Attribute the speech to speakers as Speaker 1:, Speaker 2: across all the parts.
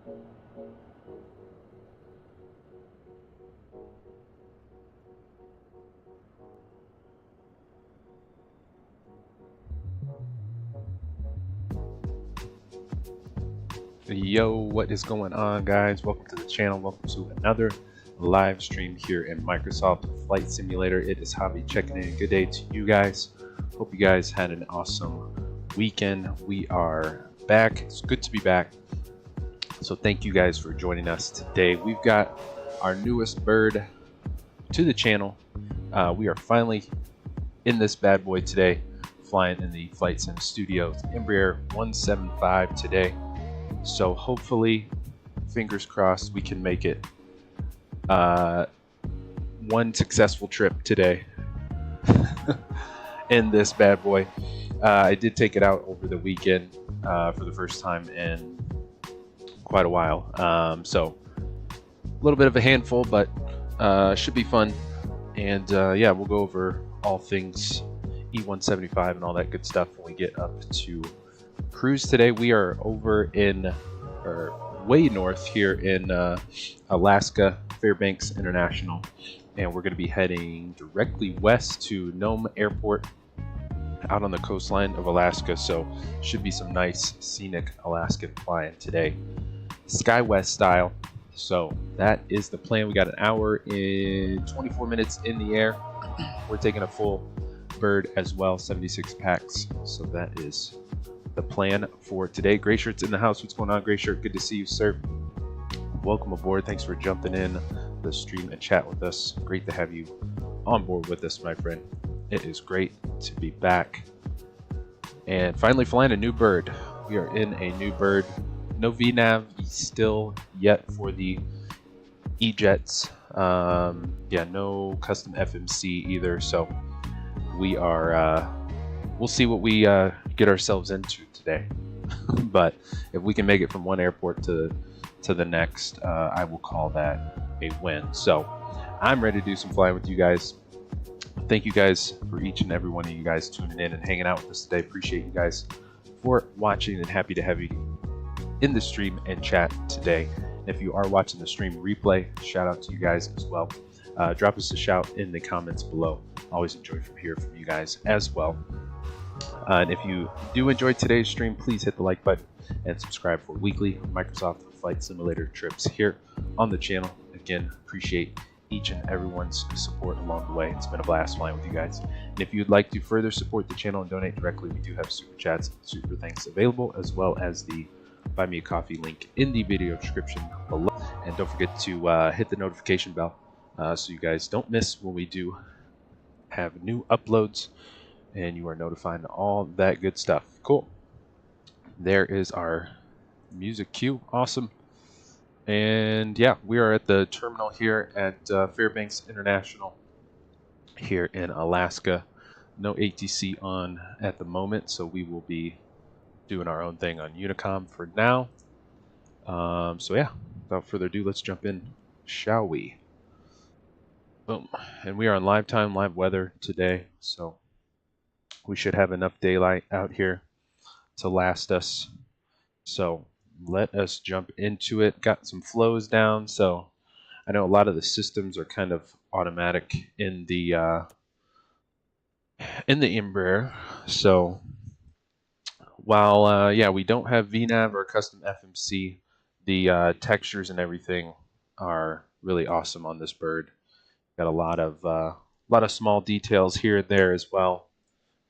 Speaker 1: Yo, what is going on, guys? Welcome to the channel. Welcome to another live stream here in Microsoft Flight Simulator. It is Javi checking in. Good day to you guys. Hope you guys had an awesome weekend. We are back. It's good to be back. So thank you guys for joining us today. We've got our newest bird to the channel. We are finally in this bad boy today, flying in the FlightSim Studios Embraer E175 today. So hopefully, fingers crossed, we can make it one successful trip today in this bad boy. I did take it out over the weekend for the first time in quite a while. So a little bit of a handful, but should be fun. And yeah, we'll go over all things E175 and all that good stuff when we get up to cruise today. We are over in, or way north here in Alaska, Fairbanks International, and we're going to be heading directly west to Nome Airport out on the coastline of Alaska. So should be some nice scenic Alaskan flying today, SkyWest style. So that is the plan. We got an hour and 24 minutes in the air. We're taking a full bird as well, 76 packs. So that is the plan for today. Gray Shirt's in the house. What's going on, Gray Shirt? Good to see you, sir. Welcome aboard. Thanks for jumping in the stream and chat with us. Great to have you on board with us, my friend. It is great to be back and finally flying a new bird. We are in a new bird. No VNav still yet for the EJets. Yeah, no custom FMC either. So we are we'll see what we get ourselves into today. But if we can make it from one airport to the next, I will call that a win. So I'm ready to do some flying with you guys. Thank you guys for each and every one of you guys tuning in and hanging out with us today. Appreciate you guys for watching and happy to have you in the stream and chat today. If you are watching the stream replay, shout out to you guys as well. Drop us a shout in the comments below. Always enjoy to hear from you guys as well. And if you do enjoy today's stream, please hit the like button and subscribe for weekly Microsoft Flight Simulator trips here on the channel. Again, appreciate each and everyone's support along the way. It's been a blast flying with you guys. And if you'd like to further support the channel and donate directly, we do have super chats and super thanks available, as well as the Buy Me a Coffee link in the video description below. And don't forget to hit the notification bell so you guys don't miss when we do have new uploads and you are notified of all that good stuff. Cool. There is our music cue. Awesome. And yeah, we are at the terminal here at Fairbanks International here in Alaska. No ATC on at the moment, so we will be doing our own thing on Unicom for now. So yeah, without further ado, let's jump in, shall we? Boom. And we are on live time, live weather today, so we should have enough daylight out here to last us. So let us jump into it. Got some flows down, so I know a lot of the systems are kind of automatic in the Embraer. So while yeah, we don't have VNav or custom FMC, the textures and everything are really awesome on this bird. Got a lot of small details here and there as well.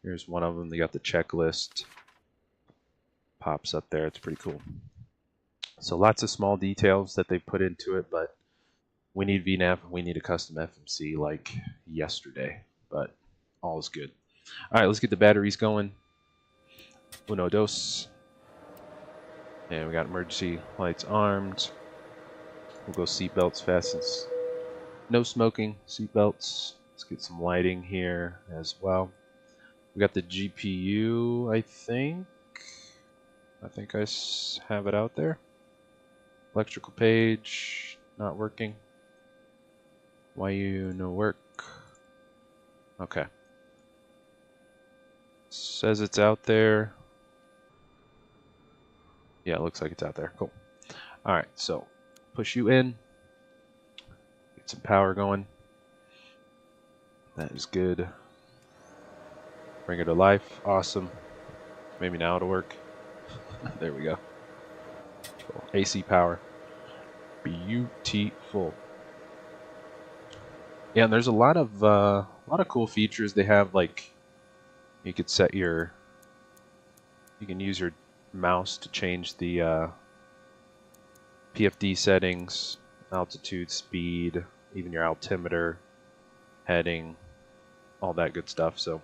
Speaker 1: Here's one of them. They got the checklist. Pops up there. It's pretty cool. So lots of small details that they put into it, but we need VNav. We need a custom FMC like yesterday, but all is good. All right, let's get the batteries going. Uno, dos. And we got emergency lights armed. We'll go seatbelts fastened. No smoking, seatbelts. Let's get some lighting here as well. We got the GPU, I think I have it out there. Electrical page, not working. YU, no work. Okay. Says it's out there. Yeah, it looks like it's out there. Cool. All right, so push you in. Get some power going. That is good. Bring it to life. Awesome. Maybe now it'll work. There we go. Cool. AC power. Beautiful. Yeah, and there's a lot of cool features they have. Like, you could set you can use your mouse to change the PFD settings, altitude, speed, even your altimeter, heading, all that good stuff. So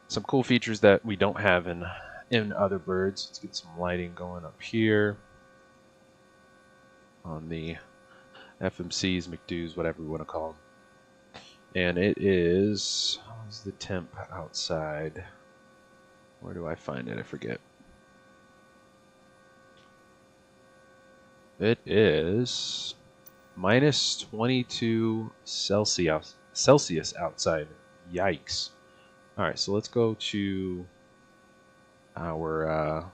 Speaker 1: some cool features that we don't have in other birds. Let's get some lighting going up here on the FMCs, McDoos, whatever we want to call them. And it is, how's the temp outside? Where do I find it? I forget. It is minus 22 Celsius outside. Yikes. Alright, so let's go to our,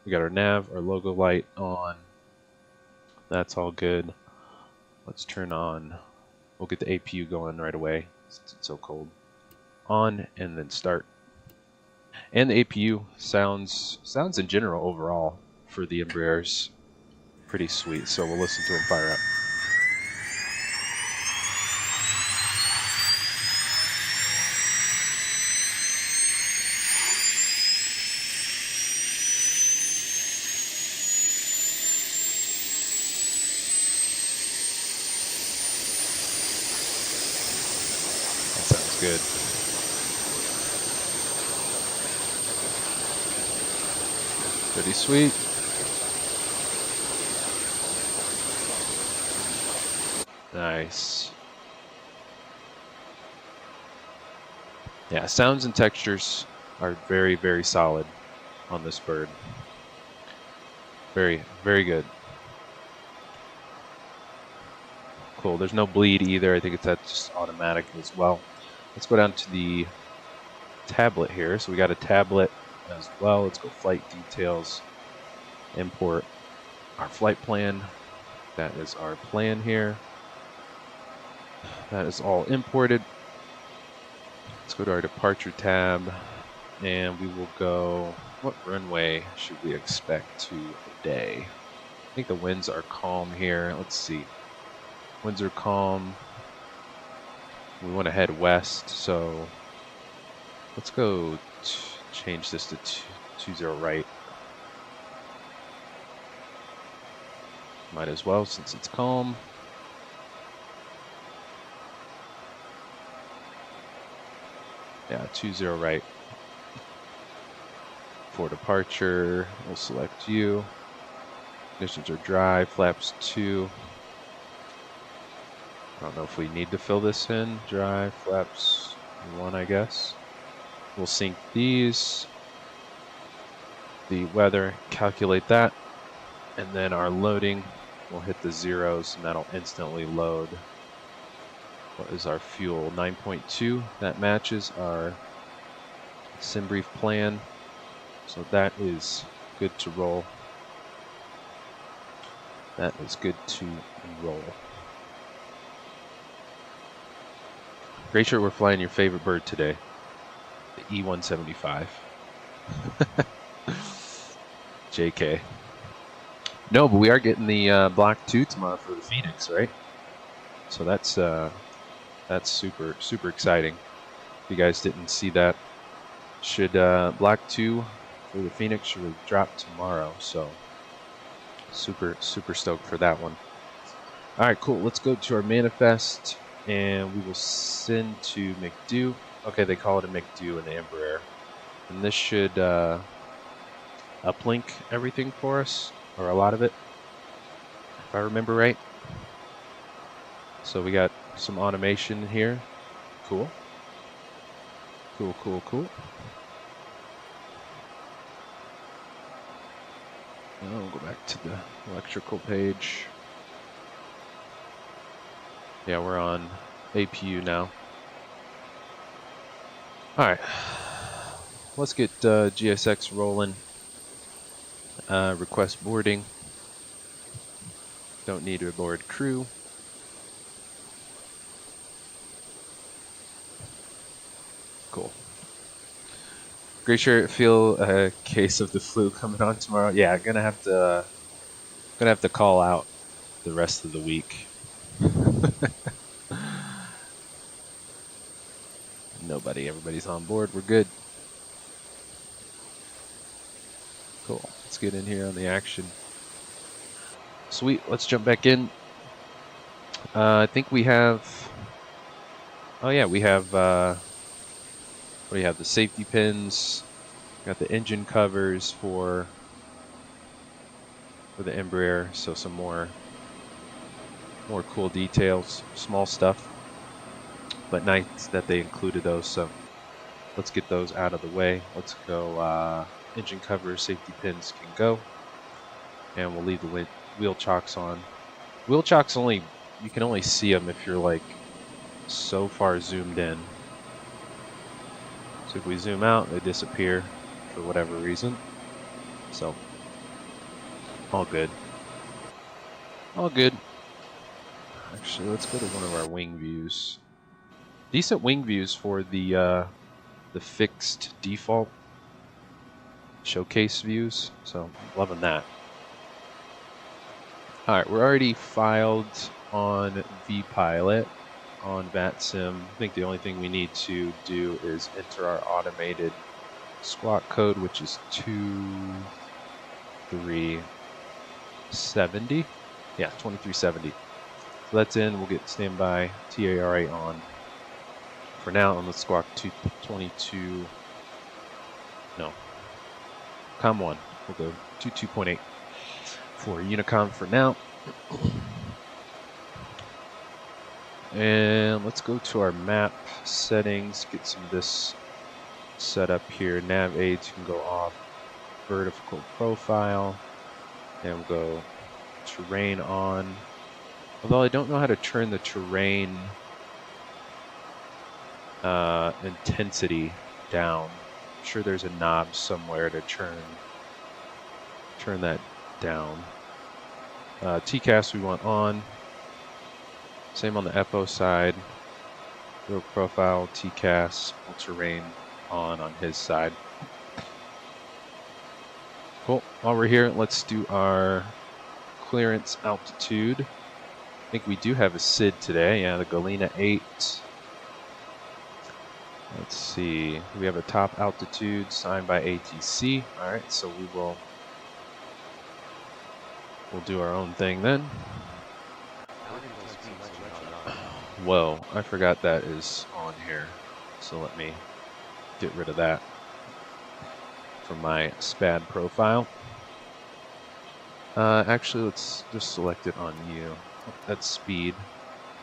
Speaker 1: we got our nav, our logo light on. That's all good. Let's turn on, we'll get the APU going right away since it's so cold. On and then start. And the APU sounds in general overall for the Embraers pretty sweet, so we'll listen to them fire up. That sounds good. Pretty sweet. Nice. Yeah, sounds and textures are very, very solid on this bird. Very, very good. Cool. There's no bleed either. I think that's just automatic as well. Let's go down to the tablet here. So we got a tablet as well. Let's go flight details, import our flight plan. That is our plan here. That is all imported. Let's go to our departure tab and we will go, what runway should we expect today? I think the winds are calm here. Let's see. Winds are calm. We want to head west, so let's go change this to 20 right. Might as well since it's calm. Yeah, 20 right. For departure, we'll select you. Conditions are dry, flaps 2. I don't know if we need to fill this in. Dry, flaps 1, I guess. We'll sync these. The weather, calculate that. And then our loading, we'll hit the zeros and that'll instantly load. What is our fuel? 9.2. That matches our Simbrief plan. So that is good to roll. That is good to roll. Great sure we're flying your favorite bird today. The E175. JK. No, but we are getting the Block 2 tomorrow for the Phoenix, right? So that's super, super exciting. If you guys didn't see that, should Block 2 for the Phoenix should drop tomorrow. So super, super stoked for that one. All right, cool. Let's go to our manifest, and we will send to McDo. Okay, they call it a McDo in the Embraer, and this should uplink everything for us, or a lot of it, if I remember right. So we got some automation here. Cool. Cool, cool, cool. Now we'll go back to the electrical page. Yeah, we're on APU now. All right, let's get GSX rolling. Request boarding. Don't need to board crew. Cool. Great sure feel a case of the flu coming on tomorrow. Yeah, gonna have to call out the rest of the week. Everybody's on board. We're good. Cool. Let's get in here on the action. Sweet. Let's jump back in. I think we have. Oh yeah, we have. What do you have? The safety pins. Got the engine covers for the Embraer. So some more cool details, small stuff, but nice that they included those. So let's get those out of the way. Let's go. Engine covers, safety pins can go, and we'll leave the wheel chocks on. Wheel chocks you can only see them if you're like so far zoomed in. So if we zoom out, they disappear for whatever reason. So all good. All good. Actually, let's go to one of our wing views. Decent wing views for the fixed default showcase views. So loving that. All right, we're already filed on vPilot on Vatsim. I think the only thing we need to do is enter our automated squawk code, which is 2370. Yeah, 2370. So that's in. We'll get standby TARA on. For now, on the squawk 22. No. COM 1. We'll go 22.8 for Unicom for now. And let's go to our map settings, get some of this set up here. Nav aids can go off, vertical profile, and we'll go terrain on. Although I don't know how to turn the terrain intensity down. I'm sure there's a knob somewhere to turn that down. TCAS we want on. Same on the FO side. Real profile, TCAS, terrain on his side. Cool. While we're here, let's do our clearance altitude. I think we do have a SID today. Yeah, the Galena 8. Let's see. We have a top altitude signed by ATC. All right, so we'll do our own thing then. Whoa, I forgot that is on here. So let me get rid of that from my SPAD profile. Actually, let's just select it on you. That's speed,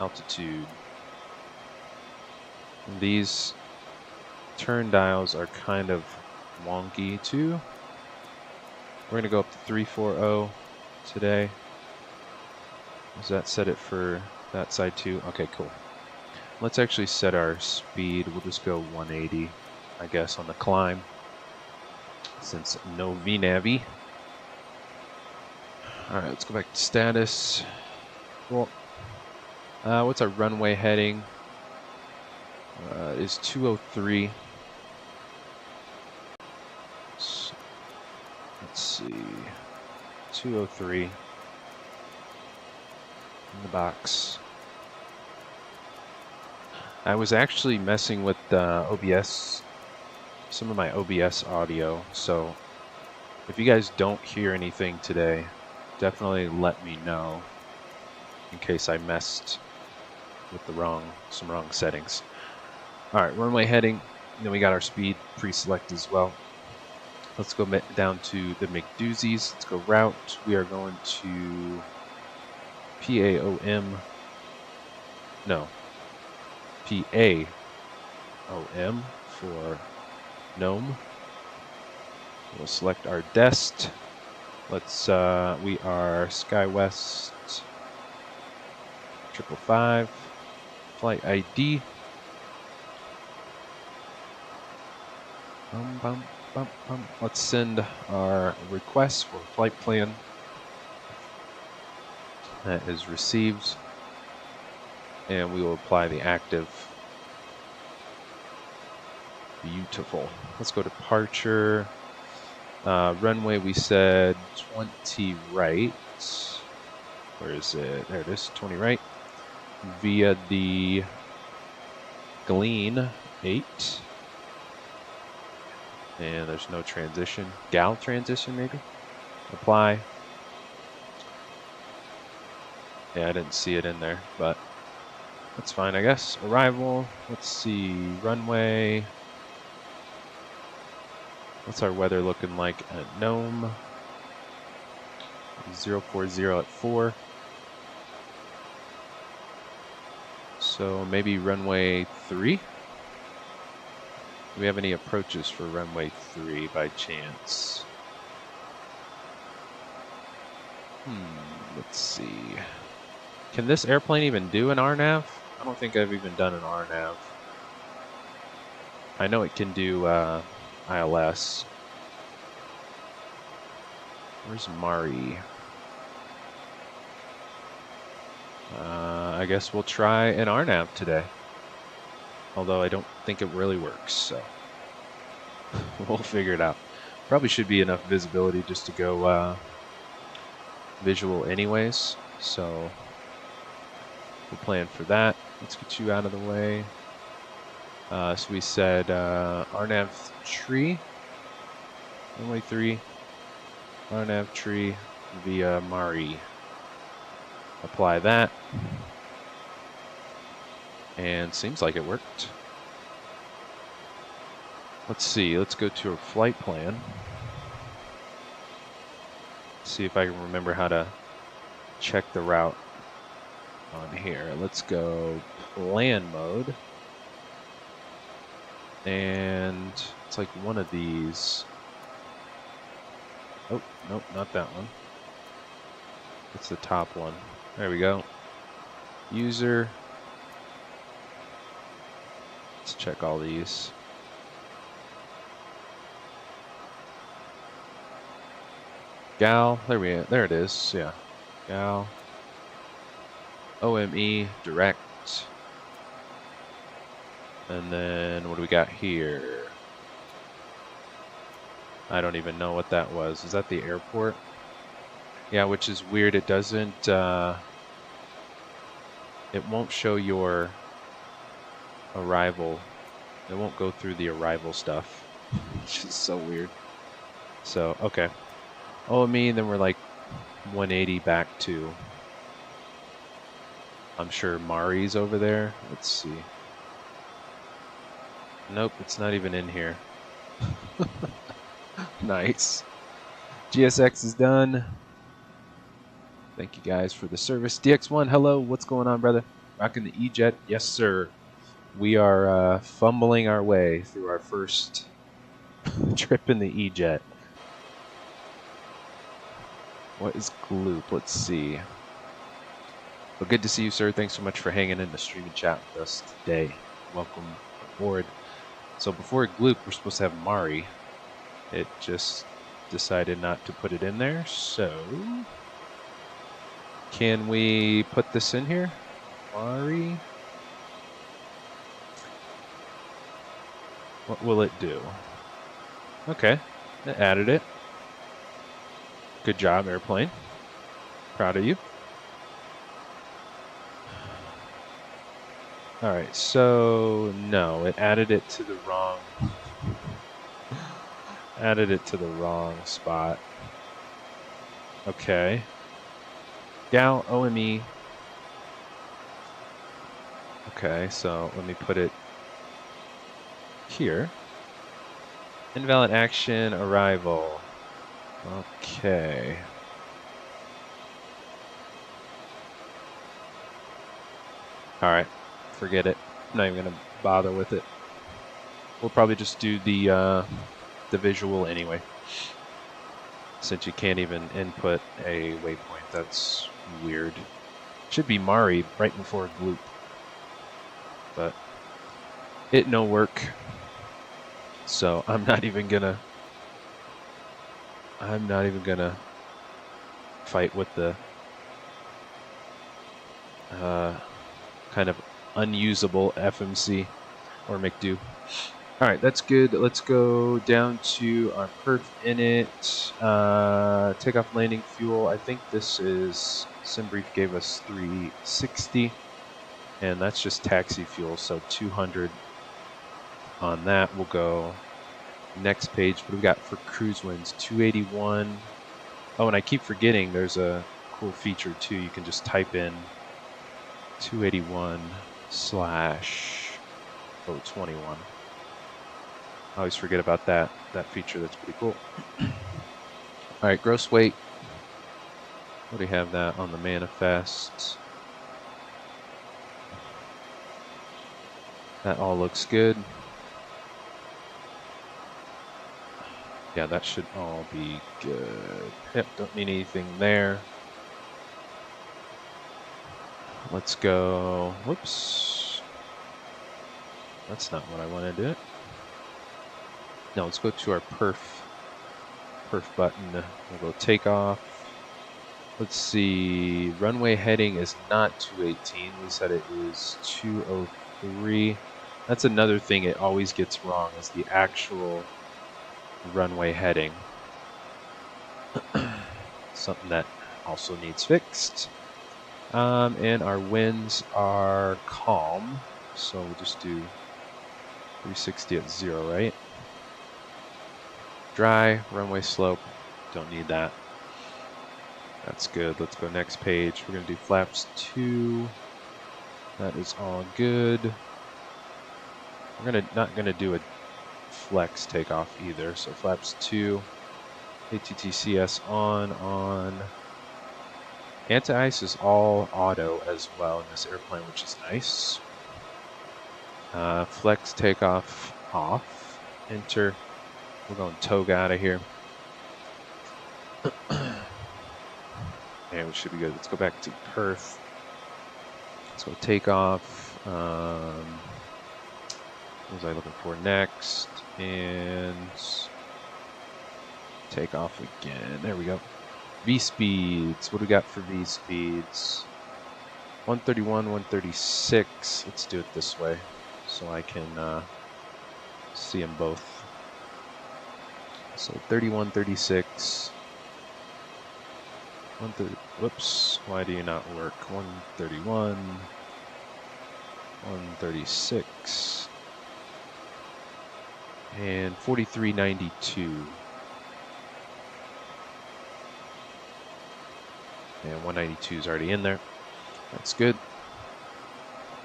Speaker 1: altitude. And these turn dials are kind of wonky too. We're going to go up to 340 today. Does that set it for that side too? Okay, cool. Let's actually set our speed. We'll just go 180, I guess, on the climb, since no VNAVI. All right, let's go back to status. Cool. What's our runway heading? Is 203. Let's see. 203 in the box. I was actually messing with OBS, some of my OBS audio, so if you guys don't hear anything today, definitely let me know in case I messed with some wrong settings. All right, runway heading, and then we got our speed pre-select as well. Let's go down to the McDoozies. Let's go route. We are going to PAOM. No. PAOM for Nome. We'll select our dest. Let's, we are SkyWest 555. Flight ID. Let's send our request for flight plan. That is received. And we will apply the active. Beautiful. Let's go departure. Runway, we said 20 right. Where is it? There it is, 20 right. Via the Glean 8. And there's no transition. Gal transition, maybe? Apply. Yeah, I didn't see it in there, but that's fine, I guess. Arrival. Let's see. Runway. What's our weather looking like at Nome? 040 at 4. So maybe runway 3? Do we have any approaches for runway 3 by chance? Let's see. Can this airplane even do an RNAV? I don't think I've even done an RNAV. I know it can do ILS. Where's Mari? I guess we'll try an RNAV today. Although I don't think it really works, so we'll figure it out. Probably should be enough visibility just to go visual anyways, so we'll plan for that. Let's get you out of the way. So we said RNAV tree, runway 3, RNAV tree via Mari. Apply that. And seems like it worked. Let's see, let's go to a flight plan. See if I can remember how to check the route on here. Let's go plan mode. And it's like one of these. Oh, nope, not that one. It's the top one. There we go. User. Let's check all these. Gal, there it is. Yeah. Gal. OME direct. And then what do we got here? I don't even know what that was. Is that the airport? Yeah, which is weird. It doesn't, it won't show your arrival. It won't go through the arrival stuff, which is so weird. So, okay. OME, then we're like 180 back to, I'm sure Mari's over there. Let's see. Nope, it's not even in here. Nice. GSX is done. Thank you guys for the service. DX1, hello. What's going on, brother? Rocking the E-Jet. Yes, sir. We are fumbling our way through our first trip in the E-Jet. What is Gloop? Let's see. Well, good to see you, sir. Thanks so much for hanging in the stream and chat with us today. Welcome aboard. So before Gloop, we're supposed to have Mari. It just decided not to put it in there, so can we put this in here? Mari. What will it do? Okay, it added it. Good job, airplane. Proud of you. Alright, so no, it added it to the wrong spot. Okay. Gal OME. Okay, so let me put it here. Invalid action arrival. Okay. Alright, forget it. I'm not even gonna bother with it. We'll probably just do the visual anyway. Since you can't even input a waypoint, that's weird. Should be Mari right before Gloop. But it no work. So I'm not even gonna fight with the kind of unusable FMC or McDo. All right, that's good. Let's go down to our perf init, takeoff landing fuel. I think this is, Simbrief gave us 360, and that's just taxi fuel, so 200 on that. We'll go next page. What do we got for cruise winds? 281. Oh, and I keep forgetting there's a cool feature too. You can just type in 281 slash 021. I always forget about that feature. That's pretty cool. All right, gross weight. What do we have that on the manifest? That all looks good. Yeah, that should all be good. Yep, don't need anything there. Let's go. Whoops. That's not what I want to do. No, let's go to our perf button. We'll go takeoff. Let's see. Runway heading is not 218. We said it is 203. That's another thing it always gets wrong, is the actual runway heading. Something that also needs fixed. And our winds are calm, so we'll just do 360 at 0, right? Dry, runway slope, don't need that. That's good. Let's go next page. We're going to do flaps 2. That is all good. We're not going to do a flex takeoff either. So flaps 2, ATTCS on. Anti-ice is all auto as well in this airplane, which is nice. Flex takeoff off. Enter. We're going togue out of here. And we should be good. Let's go back to perf. Let's go takeoff. What was I looking for next? And take off again. There we go. V speeds. What do we got for V speeds? 131, 136. Let's do it this way so I can see them both. So 31, 36. Whoops. Why do you not work? 131, 136. And 4392. And 192 is already in there. That's good.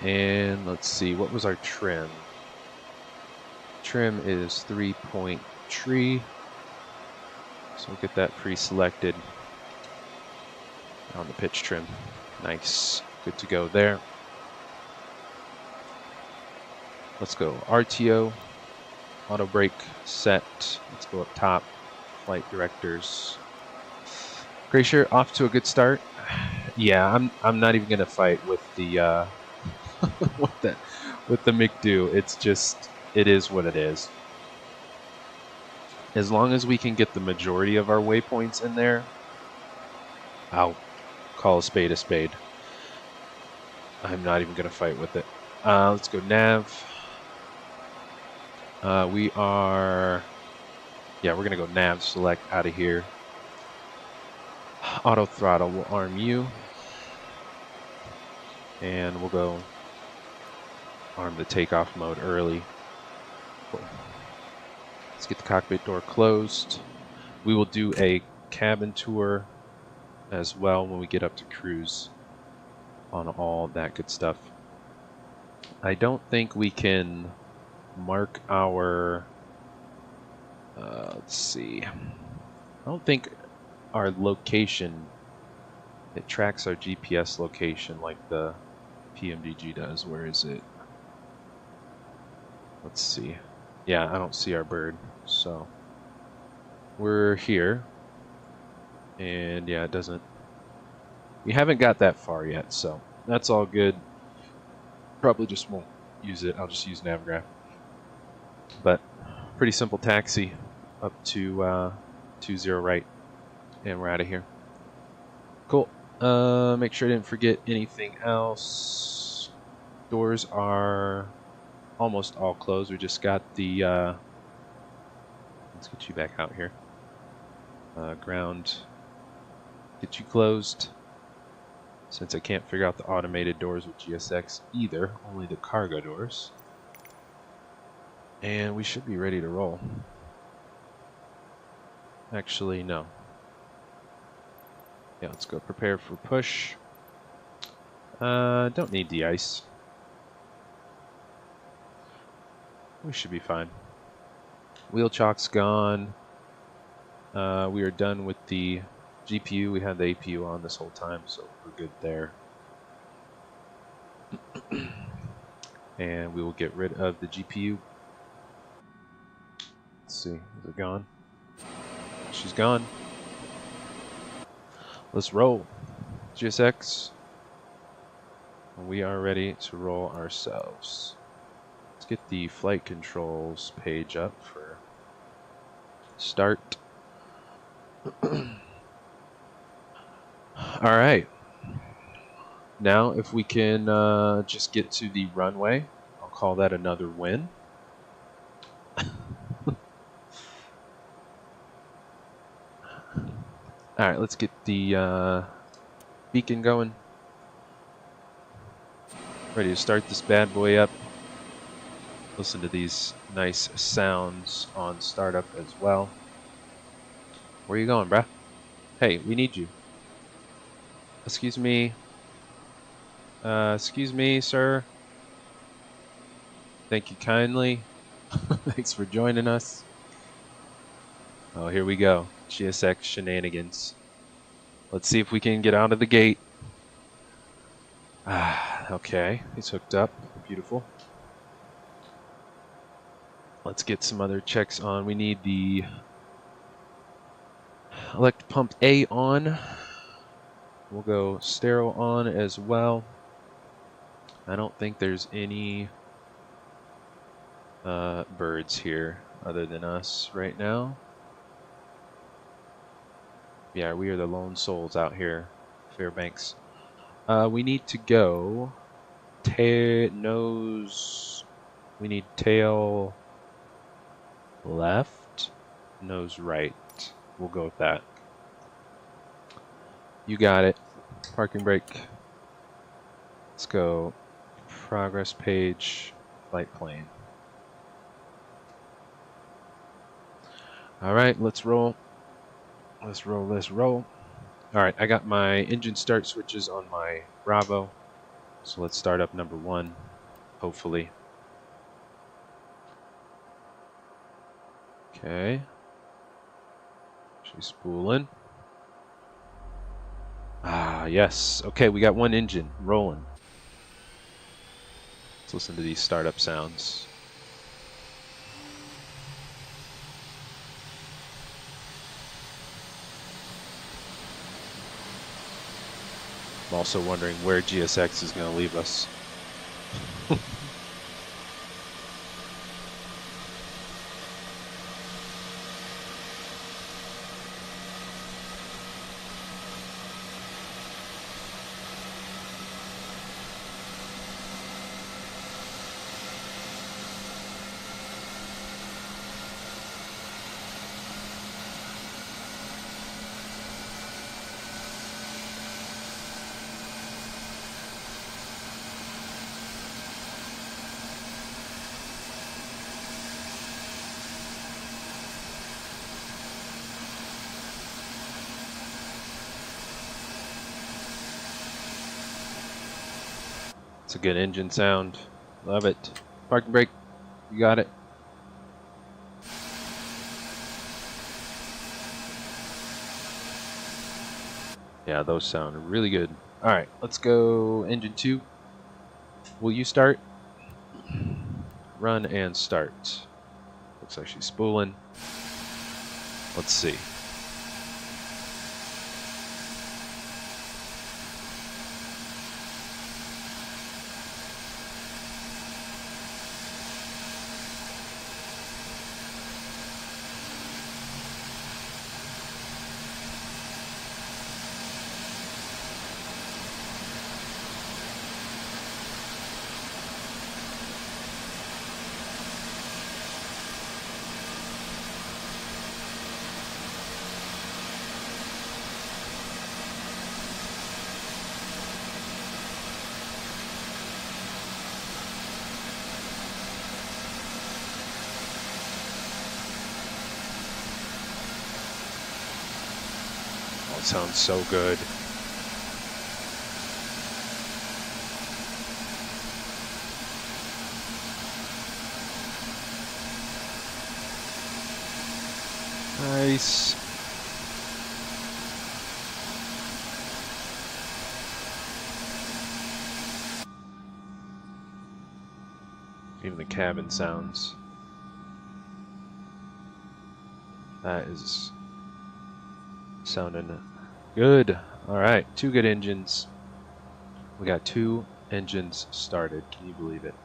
Speaker 1: And let's see, what was our trim? Trim is 3-point tree. So we'll get that pre-selected on the pitch trim. Nice. Good to go there. Let's go RTO. Auto brake set. Let's go up top. Flight directors. Glacier off to a good start. Yeah, I'm not even gonna fight with the with the McDo. It's just, it is what it is. As long as we can get the majority of our waypoints in there, I'll call a spade a spade. I'm not even gonna fight with it. Let's go nav. We're gonna go nav select out of here. Auto throttle will arm you, and we'll go arm the takeoff mode early. Cool. Let's get the cockpit door closed. We will do a cabin tour as well when we get up to cruise on all that good stuff. I don't think we can mark our let's see, I don't think our location, it tracks our GPS location like the PMDG does. Where is it? Let's see. Yeah, I don't see our bird, so we're here, and yeah, it doesn't, we haven't got that far yet, so that's all good. Probably just won't use it. I'll just use Navigraph. But pretty simple taxi up to 20 right, and we're out of here. Cool. Make sure I didn't forget anything else. Doors are almost all closed. We just got the let's get you back out here. Ground, get you closed. Since I can't figure out the automated doors with GSX either, only the cargo doors. And we should be ready to roll. Actually, no. Yeah, let's go prepare for push. Don't need de-ice. We should be fine. Wheel chock's gone. We are done with the GPU. We had the APU on this whole time, so we're good there. And we will get rid of the GPU. Let's see, is it gone? She's gone. Let's roll. GSX. We are ready to roll ourselves. Let's get the flight controls page up for start. All right. Now, if we can just get to the runway, I'll call that another win. All right, let's get the beacon going. Ready to start this bad boy up. Listen to these nice sounds on startup as well. Where are you going, bruh? Hey, we need you. Excuse me. Excuse me, sir. Thank you kindly. Thanks for joining us. Oh, here we go. GSX shenanigans. Let's see if we can get out of the gate. Okay, he's hooked up. Beautiful. Let's get some other checks on. We need the elect pump A on. We'll go stereo on as well. I don't think there's any birds here other than us right now. Yeah, we are the lone souls out here, Fairbanks. We need to go nose. We need tail left, nose right. We'll go with that. You got it. Parking brake. Let's go. Progress page. Flight plane. All right, let's roll. Let's roll. Let's roll. All right, I got my engine start switches on my Bravo. So let's start up number 1, hopefully. Okay. She's spooling. Yes. Okay, we got one engine rolling. Let's listen to these startup sounds. I'm also wondering where GSX is going to leave us. It's a good engine sound. Love it. Parking brake. You got it. Yeah, those sound really good. All right, let's go engine 2. Will you start? Run and start. Looks like she's spooling. Let's see. it sounds so good. Nice. Even the cabin sounds. That is sounding good. Alright, 2 good engines. We got 2 engines started. Can you believe it?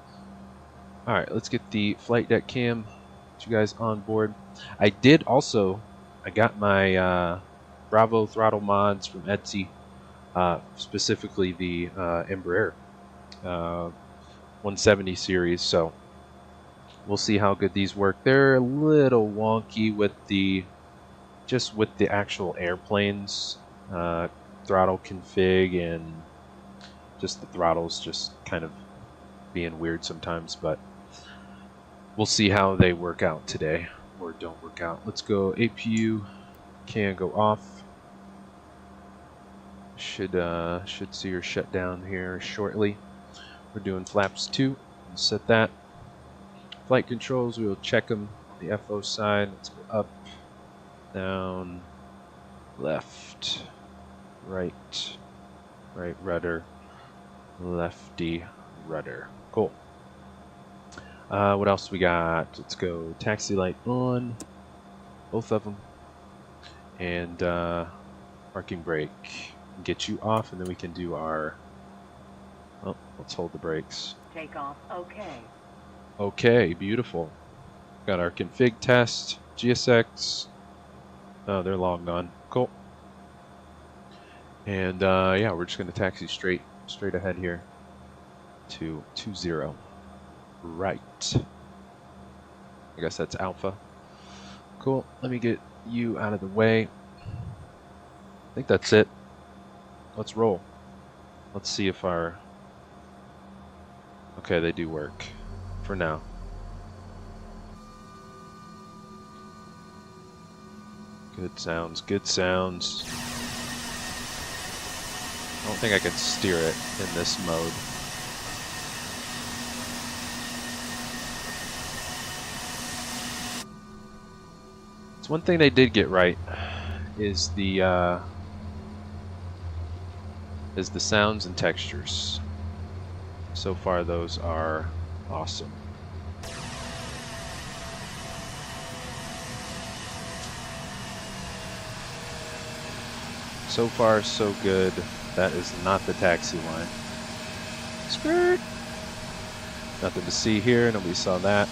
Speaker 1: Alright, let's get the flight deck cam. Get you guys on board. I got my Bravo throttle mods from Etsy. Specifically the Embraer E175 series, so we'll see how good these work. They're a little wonky with the actual airplane's throttle config, and just the throttles just kind of being weird sometimes, but we'll see how they work out today or don't work out. Let's go. APU can go off. Should see her shut down here shortly. We're doing flaps 2. We'll set that. Flight controls, we will check them on the FO side. Let's go up, down, left, right, right rudder, lefty rudder. Cool. What else we got? Let's go taxi light on, both of them, and parking brake. Get you off, and then we can do our. Oh, let's hold the brakes.
Speaker 2: Take off. Okay.
Speaker 1: Okay, beautiful. Got our config test, GSX. Oh, they're long gone. Cool. And yeah, we're just gonna taxi straight ahead here to 20. Right. I guess that's Alpha. Cool. Let me get you out of the way. I think that's it. Let's roll. Let's see if our. Okay, they do work. For now. Good sounds, good sounds. I don't think I can steer it in this mode. It's one thing they did get right is the sounds and textures. So far those are awesome. So far so good. That is not the taxi line. Skirt! Nothing to see here, nobody saw that.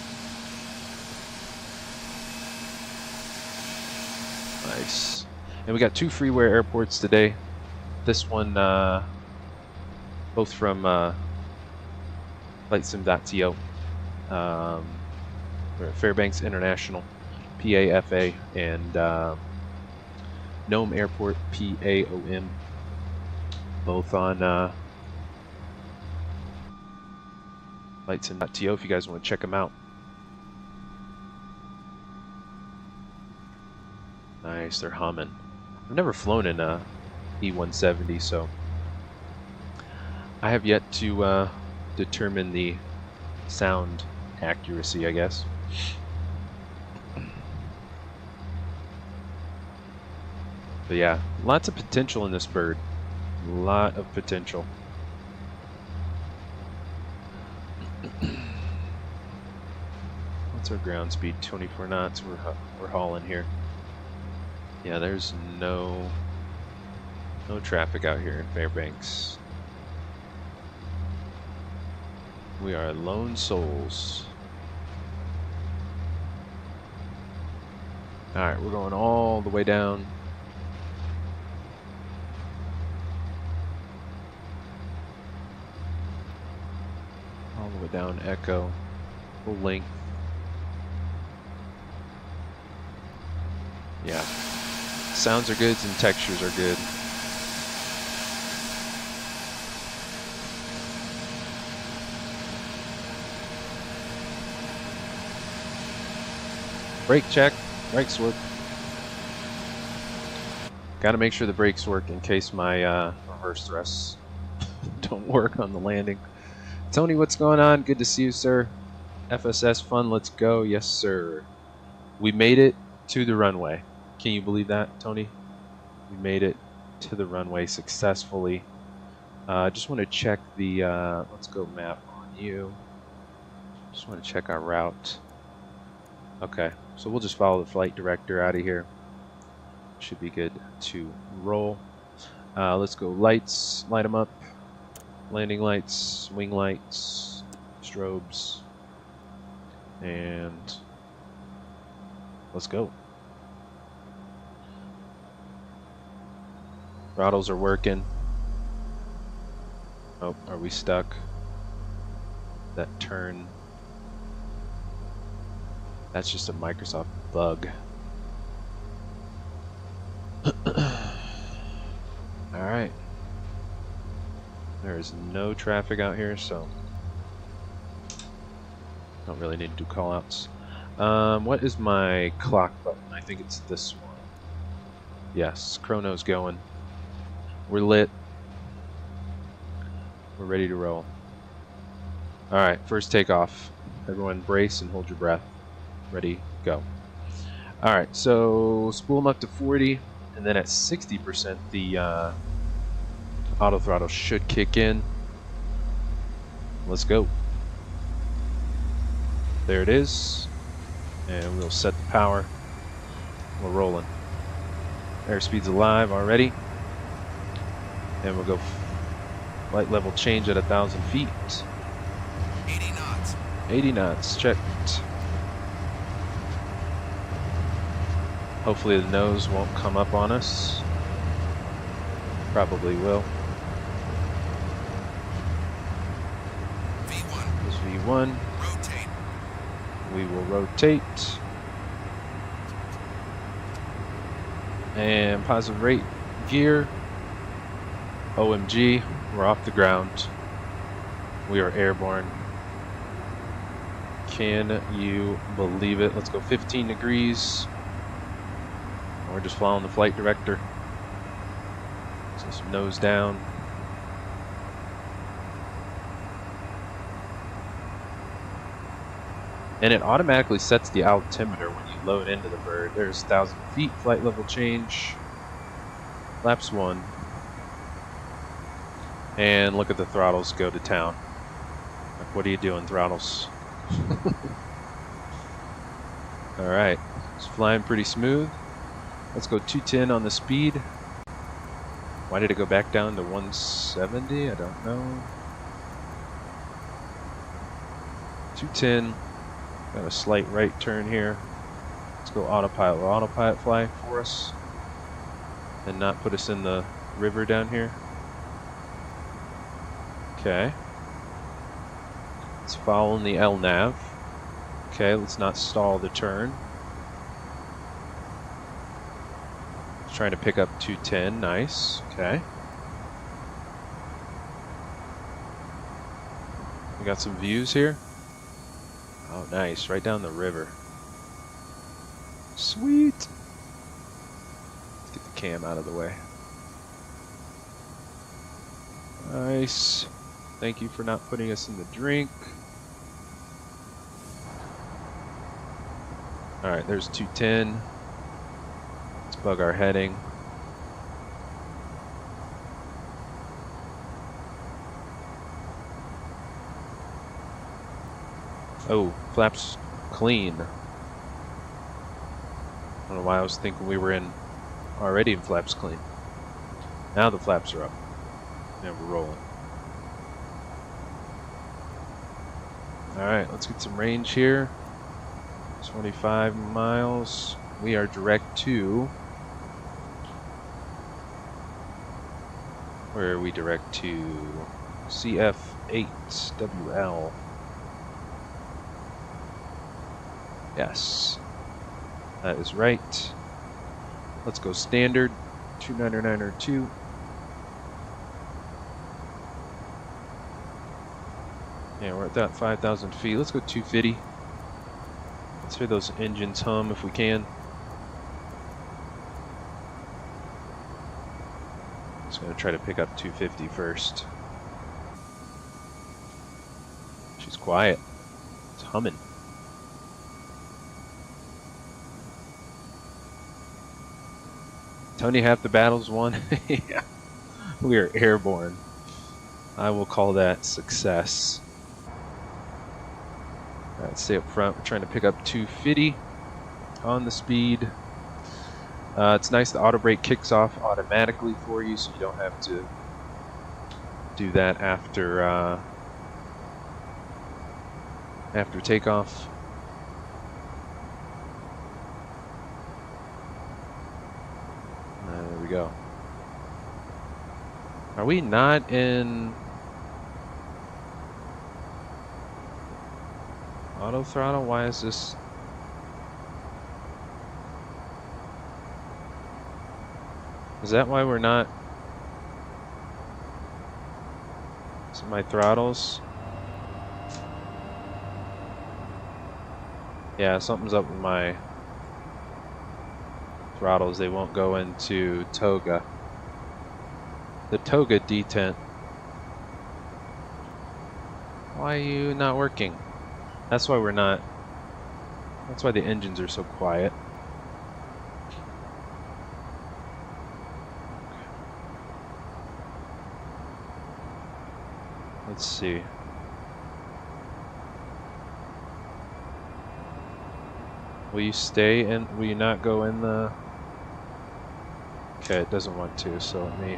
Speaker 1: Nice. And we got 2 freeware airports today. This one, both from FlightSim.to. We're at Fairbanks International, PAFA, and Nome Airport, PAOM. Both on FlightSim.to if you guys want to check them out. Nice, they're humming. I've never flown in a E170, so I have yet to determine the sound accuracy, I guess. But yeah, lots of potential in this bird. A lot of potential. What's our ground speed? 24 knots. We're hauling here. Yeah, there's no traffic out here in Fairbanks. We are lone souls. Alright, we're going all the way down. All the way down Echo. Full length. Yeah. Sounds are good and textures are good. Brake check. Brakes work. Got to make sure the brakes work in case my reverse thrusts don't work on the landing. Tony, what's going on? Good to see you, sir. FSS fun, let's go. Yes, sir. We made it to the runway. Can you believe that, Tony? We made it to the runway successfully. Just want to check the, let's go map on you. Just want to check our route. Okay, so we'll just follow the flight director out of here. Should be good to roll. Let's go lights, light them up. Landing lights, wing lights, strobes, and let's go. Throttles are working. Oh, are we stuck? That turn. That's just a Microsoft bug. Alright. There is no traffic out here, so don't really need to do callouts. What is my clock button? I think it's this one. Yes, chrono's going. We're lit. We're ready to roll. Alright, first takeoff. Everyone brace and hold your breath. Ready, go. Alright, so spool them up to 40, and then at 60% the auto throttle should kick in. Let's go. There it is. And we'll set the power. We're rolling. Airspeed's alive already. And we'll go flight level change at 1,000 feet.
Speaker 2: 80 knots.
Speaker 1: 80 knots, checked. Hopefully the nose won't come up on us. Probably will.
Speaker 2: V1.
Speaker 1: This V1.
Speaker 2: Rotate.
Speaker 1: We will rotate. And positive rate gear. OMG, we're off the ground. We are airborne. Can you believe it? Let's go 15 degrees. We're just following the flight director. So some nose down. And it automatically sets the altimeter when you load into the bird. There's 1,000 feet, flight level change. Flaps 1. And look at the throttles go to town. Like, what are you doing, throttles? Alright, it's flying pretty smooth. Let's go 210 on the speed. Why did it go back down to 170? I don't know. 210. Got a slight right turn here. Let's go autopilot. Will autopilot fly for us and not put us in the river down here? Okay. It's following the LNAV. Okay, let's not stall the turn. Trying to pick up 210. Nice. Okay. We got some views here. Oh, nice. Right down the river. Sweet. Let's get the cam out of the way. Nice. Thank you for not putting us in the drink. Alright, there's 210. Let's bug our heading. Oh, flaps clean. I don't know why I was thinking we were already in flaps clean. Now the flaps are up. And we're rolling. Alright, let's get some range here. 25 miles. We are direct to... Where are we direct to? CF8WL. Yes. That is right. Let's go standard. 29902. Yeah, we're at that 5,000 feet. Let's go 250. Let's hear those engines hum if we can. Just gonna try to pick up 250 first. She's quiet. It's humming. Tony, half the battle's won. Yeah. We are airborne. I will call that success. Alright, stay up front. We're trying to pick up 250 on the speed. It's nice the auto brake kicks off automatically for you, so you don't have to do that after takeoff. There we go. Are we not in auto throttle? Why is this? Is that why we're not? Is it my throttles? Yeah, something's up with my throttles. They won't go into toga. The toga detent. Why are you not working? That's why we're not. That's why the engines are so quiet. Let's see. Will you stay in? Will you not go in the? Okay, it doesn't want to, so let me.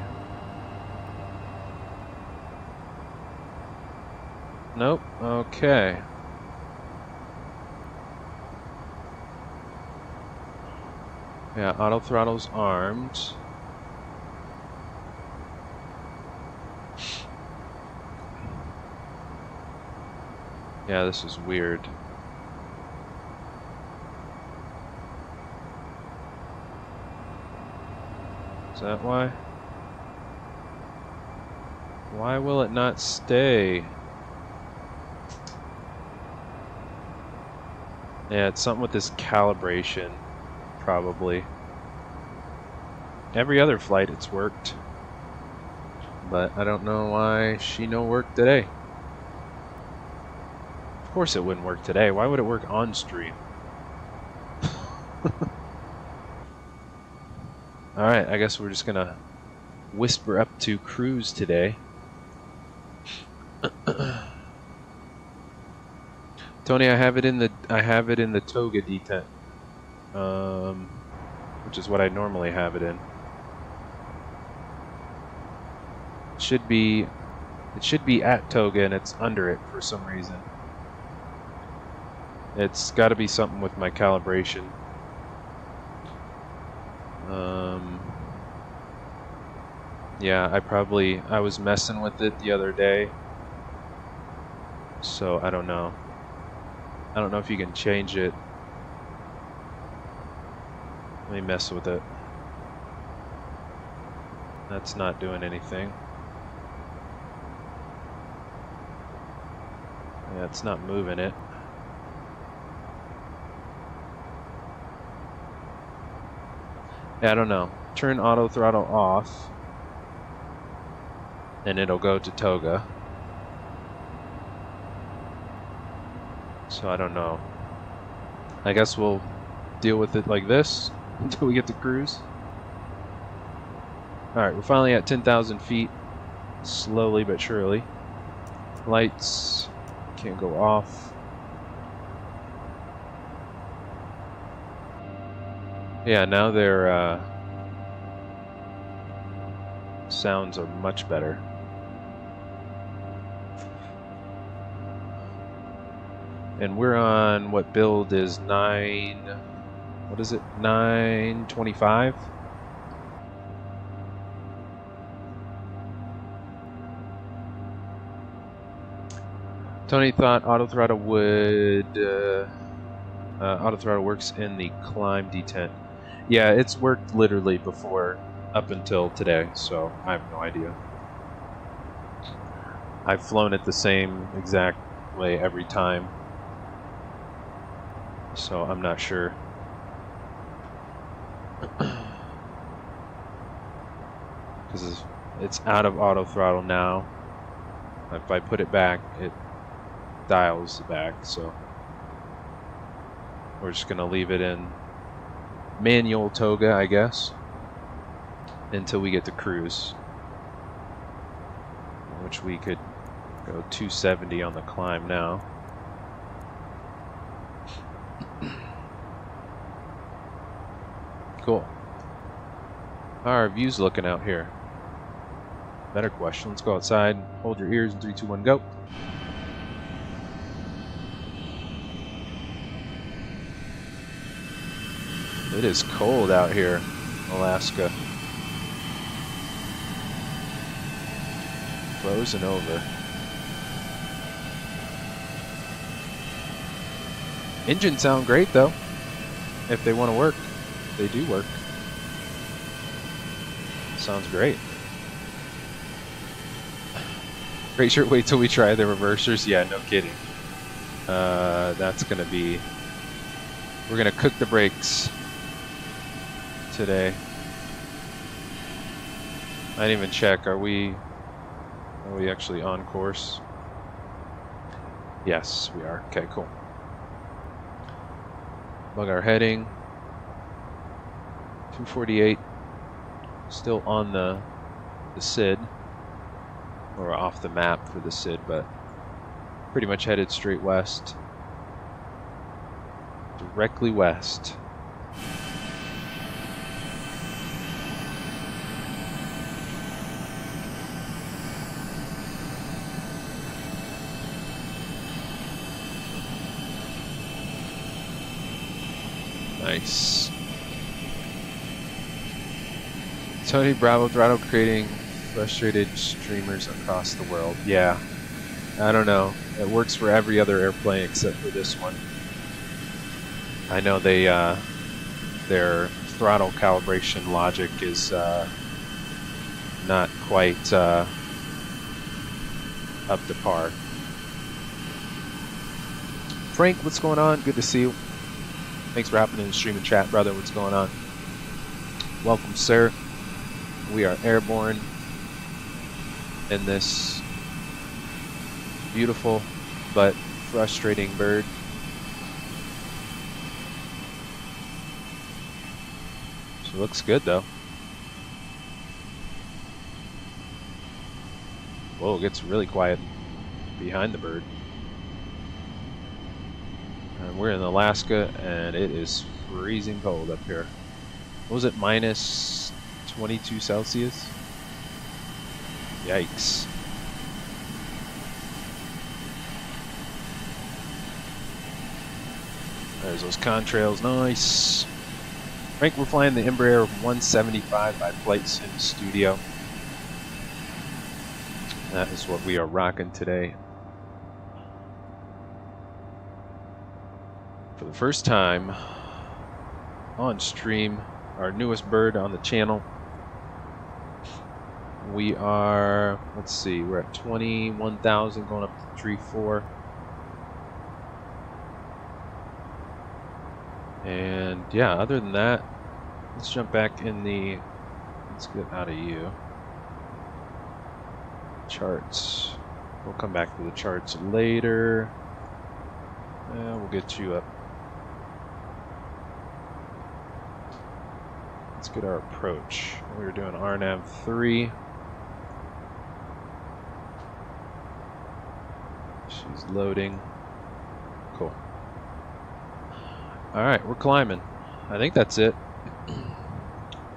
Speaker 1: Nope. Okay. Yeah, auto throttle's armed. Yeah, this is weird. Is that why? Why will it not stay? Yeah, it's something with this calibration, probably. Every other flight it's worked. But I don't know why she no work today. Of course it wouldn't work today. Why would it work on stream? Alright, I guess we're just gonna whisper up to cruise today. Tony, I have it in the toga detent. Which is what I normally have it in. It should be at toga and it's under it for some reason. It's got to be something with my calibration. Yeah, I was messing with it the other day. So I don't know. I don't know if you can change it. Let me mess with it. That's not doing anything. Yeah, it's not moving it. Yeah, I don't know. Turn auto throttle off and it'll go to toga. So I don't know. I guess we'll deal with it like this until we get to cruise. Alright, we're finally at 10,000 feet. Slowly but surely. Lights can't go off. Yeah, now their sounds are much better. And we're on what build is 925? Tony thought auto throttle works in the climb detent. Yeah, it's worked literally before up until today, so I have no idea. I've flown it the same exact way every time. So I'm not sure. Because It's out of auto throttle now. If I put it back, it dials back, so we're just gonna leave it in manual toga, I guess, until we get to cruise, which we could go 270 on the climb now. Cool. How are our views looking out here? Better question. Let's go outside. Hold your ears in 3, 2, 1, go. It is cold out here, Alaska. Frozen over. Engines sound great though. If they want to work, they do work. Sounds great. Pretty sure wait till we try the reversers. Yeah, no kidding. That's gonna be. We're gonna cook the brakes today. I didn't even check. Are we actually on course? Yes, we are. Okay, cool. Bug our heading. 248. Still on the SID, or off the map for the SID, but pretty much headed straight west. Directly west. Nice. Tony Bravo Throttle creating frustrated streamers across the world. Yeah, I don't know. It works for every other airplane except for this one. I know they their throttle calibration logic is not quite up to par. Frank, what's going on? Good to see you. Thanks for hopping in the stream and chat, brother. What's going on? Welcome, sir. We are airborne in this beautiful but frustrating bird. She looks good though. Whoa, it gets really quiet behind the bird. And we're in Alaska and it is freezing cold up here. What was it, minus 22 Celsius? Yikes. There's those contrails, nice. Frank, we're flying the Embraer E175 by FlightSim Studio. That is what we are rocking today. For the first time on stream, our newest bird on the channel. We are, let's see, we're at 21,000 going up to 3.4. And yeah, other than that, let's jump back in the, let's get out of you. Charts. We'll come back to the charts later. And we'll get you up. Let's get our approach. We were doing RNAV 3. She's loading. Cool. Alright, we're climbing. I think that's it.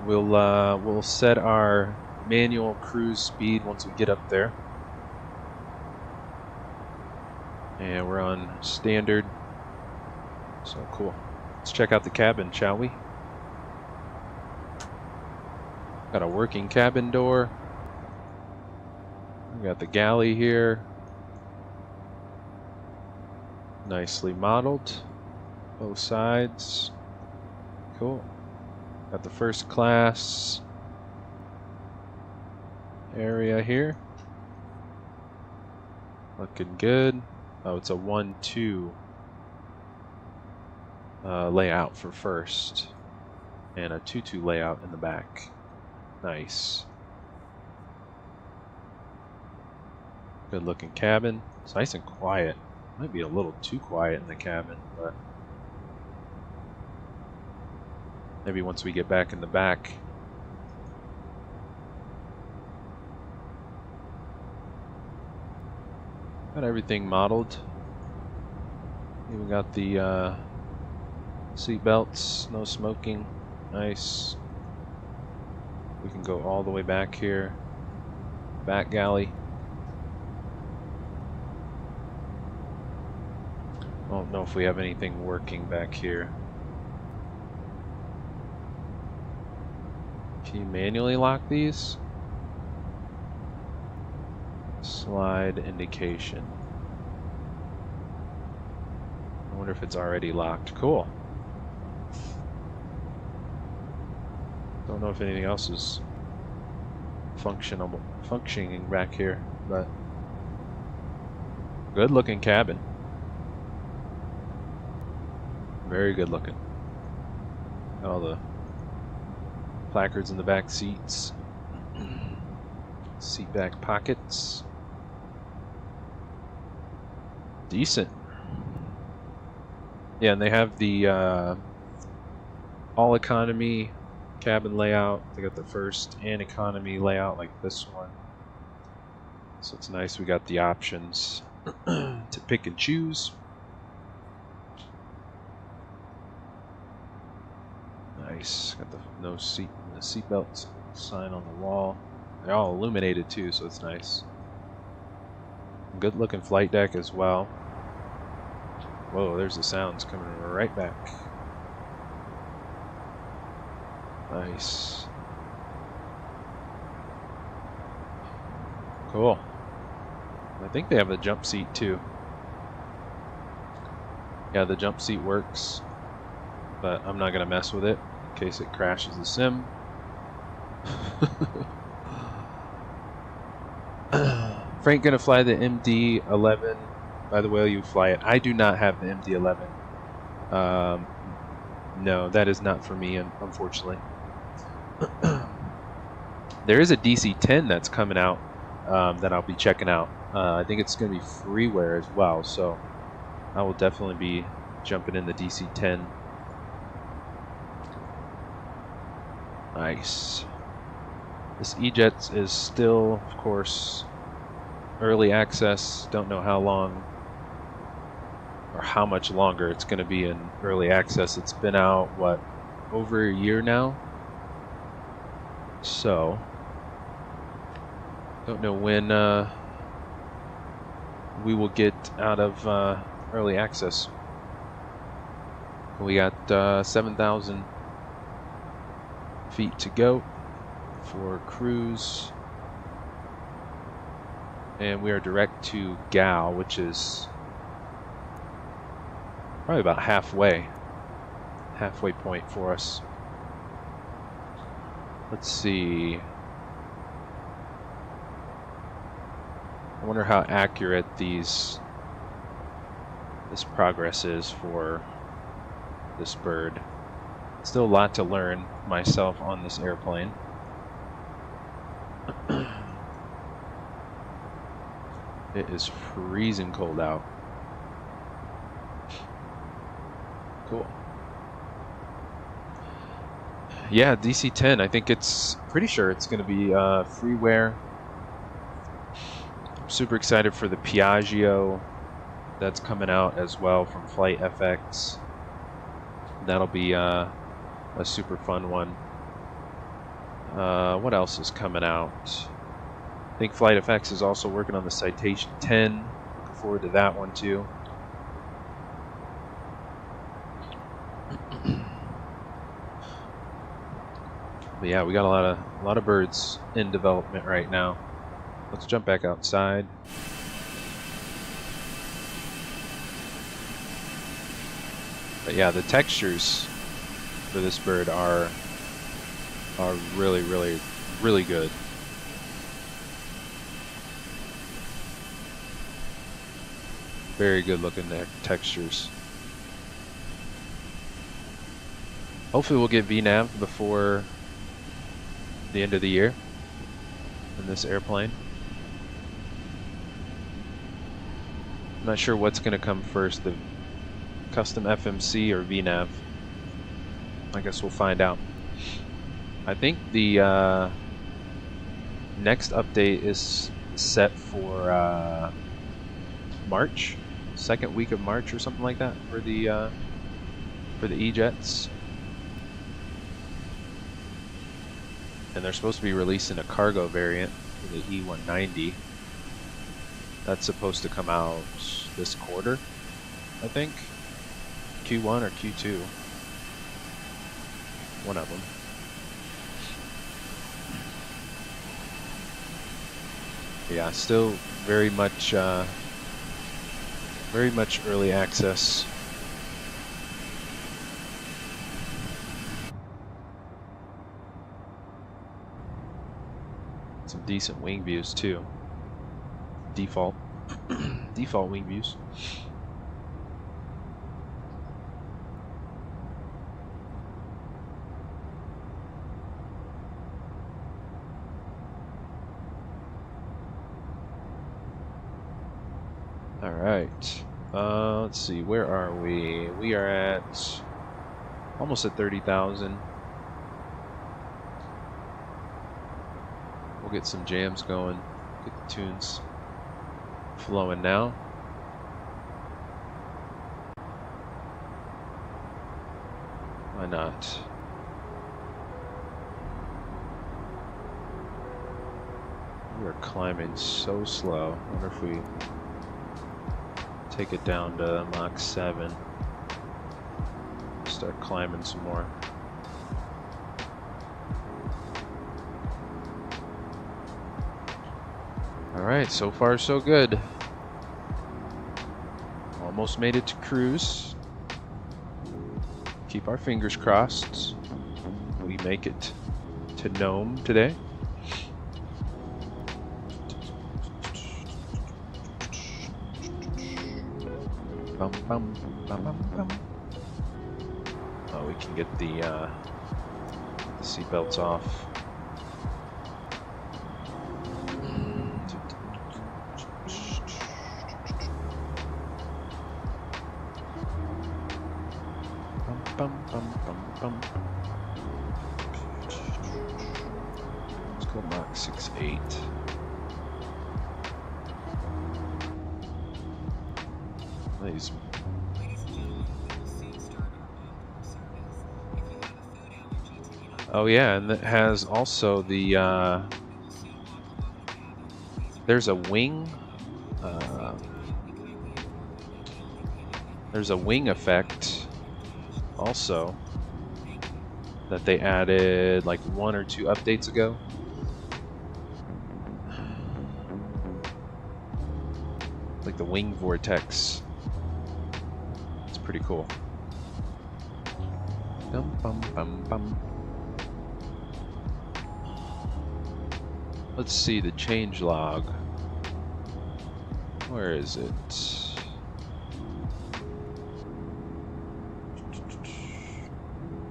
Speaker 1: We'll set our manual cruise speed once we get up there. And we're on standard. So cool. Let's check out the cabin, shall we? Got a working cabin door. We got the galley here. Nicely modeled. Both sides. Cool. Got the first class area here. Looking good. Oh, it's a 1-2 layout for first. And a 2-2 layout in the back. Nice. Good looking cabin. It's nice and quiet. Might be a little too quiet in the cabin, but maybe once we get back in the back. Got everything modeled. Even got the seat belts, no smoking. Nice. We can go all the way back here. Back galley. I don't know if we have anything working back here. Can you manually lock these? Slide indication. I wonder if it's already locked. Cool. Don't know if anything else is functioning back here, but good looking cabin. Very good looking. All the placards in the back seats. Seat back pockets. Decent. Yeah, and they have the all economy cabin layout. They got the first and economy layout like this one. So it's nice we got the options to pick and choose. Nice. Got the seatbelt sign on the wall. They're all illuminated too, so it's nice. Good looking flight deck as well. Whoa, there's the sounds coming right back. Nice. Cool. I think they have a jump seat too. Yeah, the jump seat works, but I'm not gonna mess with it in case it crashes the sim. Frank gonna fly the MD-11. By the way, you fly it. I do not have the MD-11. No, that is not for me, unfortunately. There is a DC-10 that's coming out that I'll be checking out. I think it's going to be freeware as well, so I will definitely be jumping in the DC-10. Nice. This E-Jets is still, of course, early access. Don't know how long or how much longer it's going to be in early access. It's been out, what, over a year now? So, don't know when we will get out of early access. We got 7,000 feet to go for cruise, and we are direct to GAL, which is probably about halfway point for us. Let's see. I wonder how accurate this progress is for this bird. Still a lot to learn myself on this airplane. It is freezing cold out. Cool. Yeah, DC-10. I think pretty sure it's going to be freeware. I'm super excited for the Piaggio that's coming out as well from FlightFX. That'll be a super fun one. What else is coming out? I think FlightFX is also working on the Citation 10. Looking forward to that one too. But yeah, we got a lot of birds in development right now. Let's jump back outside. But yeah, the textures for this bird are really, really, really good. Very good looking textures. Hopefully we'll get VNAV before the end of the year in this airplane. I'm not sure what's going to come first, the custom FMC or VNAV. I guess we'll find out. I think the next update is set for March, second week of March or something like that for the E-Jets. And they're supposed to be releasing a cargo variant for the E190. That's supposed to come out this quarter, I think. Q1 or Q2. One of them. Yeah, still very much early access. Some decent wing views too. Default wing views. All right. Let's see. Where are we? We are at almost at 30,000. We'll get some jams going. Get the tunes flowing now. Why not? We are climbing so slow. I wonder if we take it down to Mach 7. Start climbing some more. Alright, so far so good. Almost made it to cruise. Keep our fingers crossed. We make it to Nome today. Bum, bum, bum, bum, bum. Oh, we can get the seatbelts off. Bum, bum, bum, bum. Let's go Mach 6.8. These. Oh yeah, and it has also the there's a wing effect also that they added like 1 or 2 updates ago. Like the wing vortex. It's pretty cool. Bum, bum, bum, bum. Let's see the change log. Where is it?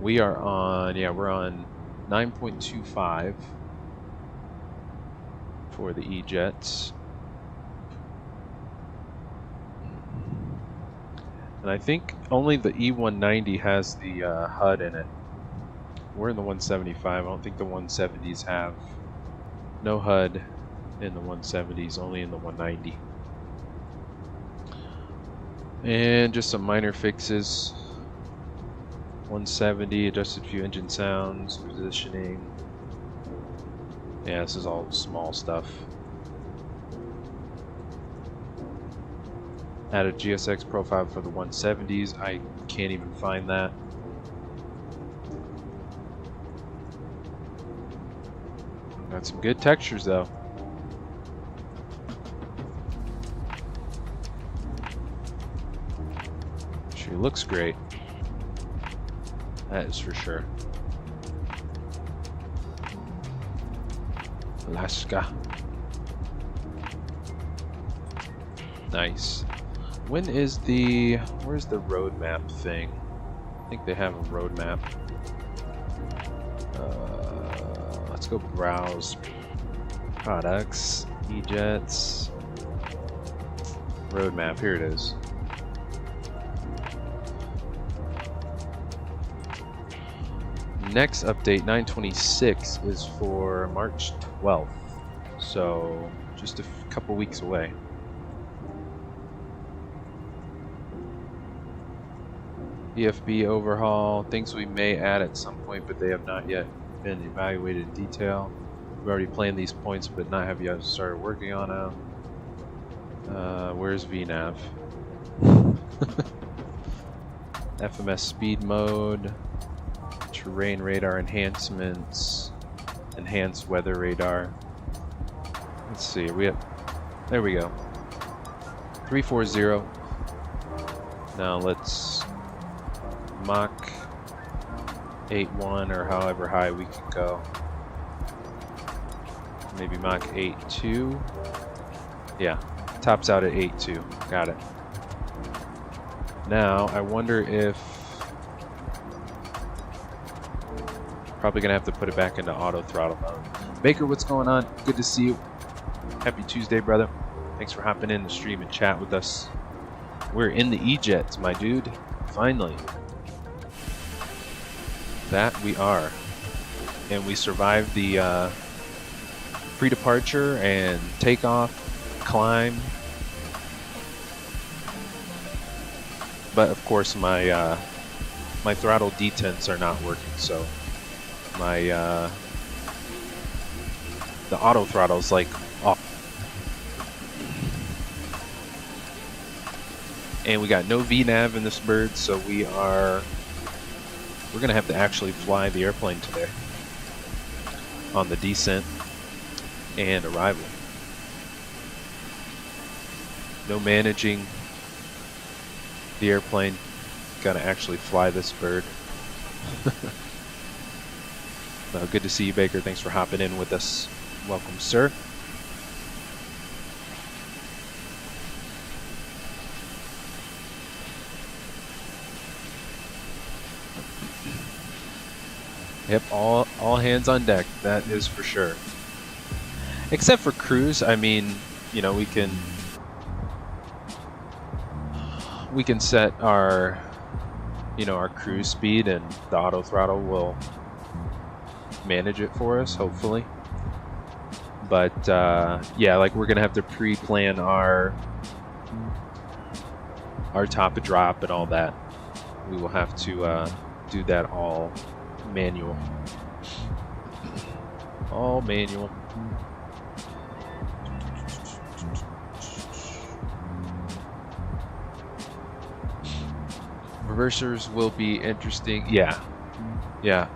Speaker 1: We are on, yeah, we're on 9.25 for the E-Jets. And I think only the E190 has the HUD in it. We're in the 175. I don't think the 170s have. No HUD in the 170s, only in the 190. And just some minor fixes. 170, adjusted a few engine sounds, positioning. Yeah, this is all small stuff. Added GSX profile for the 170s. I can't even find that. Got some good textures though. She looks great. That is for sure. Alaska. Nice. When is the... where's the roadmap thing? I think they have a roadmap. Let's go browse products, E-Jets, roadmap. Here it is. Next update, 926, is for March 12th. So just a couple weeks away. EFB overhaul, things we may add at some point, but they have not yet been evaluated in detail. We've already planned these points, but not have yet started working on them. Where's VNav? FMS speed mode, terrain radar enhancements, enhanced weather radar. Let's see, there we go. 340. Now let's Mach 8.1 or however high we can go. Maybe Mach 8.2. Yeah, tops out at 8.2. Got it. Now I wonder if probably gonna have to put it back into auto throttle mode. Baker, what's going on? Good to see you. Happy Tuesday, brother. Thanks for hopping in the stream and chat with us. We're in the E-Jets, my dude. Finally. That we are. And we survived the pre-departure and takeoff, climb. But of course my my throttle detents are not working, so my the auto throttle's like off. And we got no VNav in this bird, so we're gonna have to actually fly the airplane today on the descent and arrival. No managing the airplane, gotta actually fly this bird. Well, good to see you, Baker. Thanks for hopping in with us. Welcome, sir. Yep, all hands on deck, that is for sure. Except for cruise, I mean, you know, we can set our, you know, our cruise speed, and the auto throttle will manage it for us, hopefully. But yeah, like we're gonna have to pre-plan our top and drop and all that. We will have to do that all manual. All manual. Reversers will be interesting. Yeah. Yeah.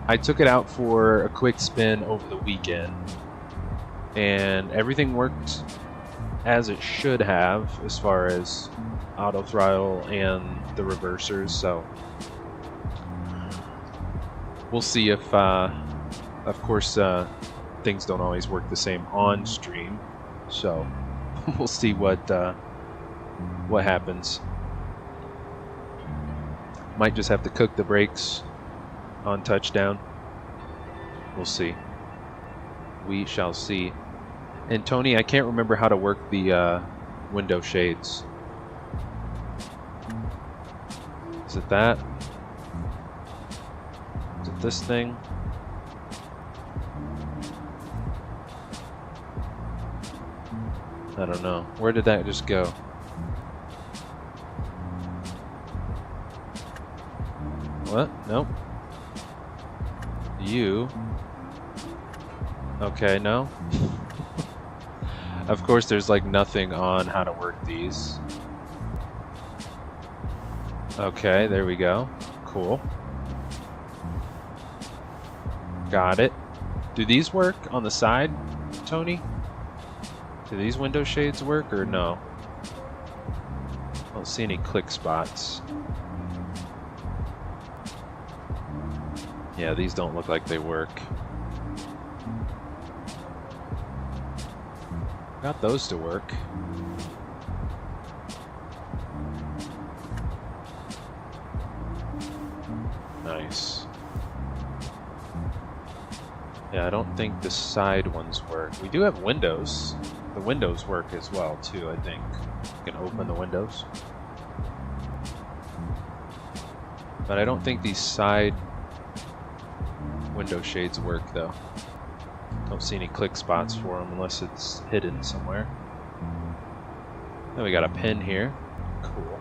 Speaker 1: I took it out for a quick spin over the weekend, and everything worked as it should have as far as auto throttle and the reversers, so we'll see if of course things don't always work the same on stream, so we'll see what happens. Might just have to cook the brakes on touchdown. We'll see. We shall see. And Tony, I can't remember how to work the window shades. Is it that? Is it this thing? I don't know. Where did that just go? What? Nope. You. Okay, no. Of course, there's like nothing on how to work these. Okay, there we go. Cool. Got it. Do these work on the side, Tony? Do these window shades work or no? I don't see any click spots. Yeah, these don't look like they work. Got those to work. Nice. Yeah, I don't think the side ones work. We do have windows. The windows work as well too, I think. You can open the windows. But I don't think these side window shades work though. Don't see any click spots for them unless it's hidden somewhere. Then we got a pin here. Cool.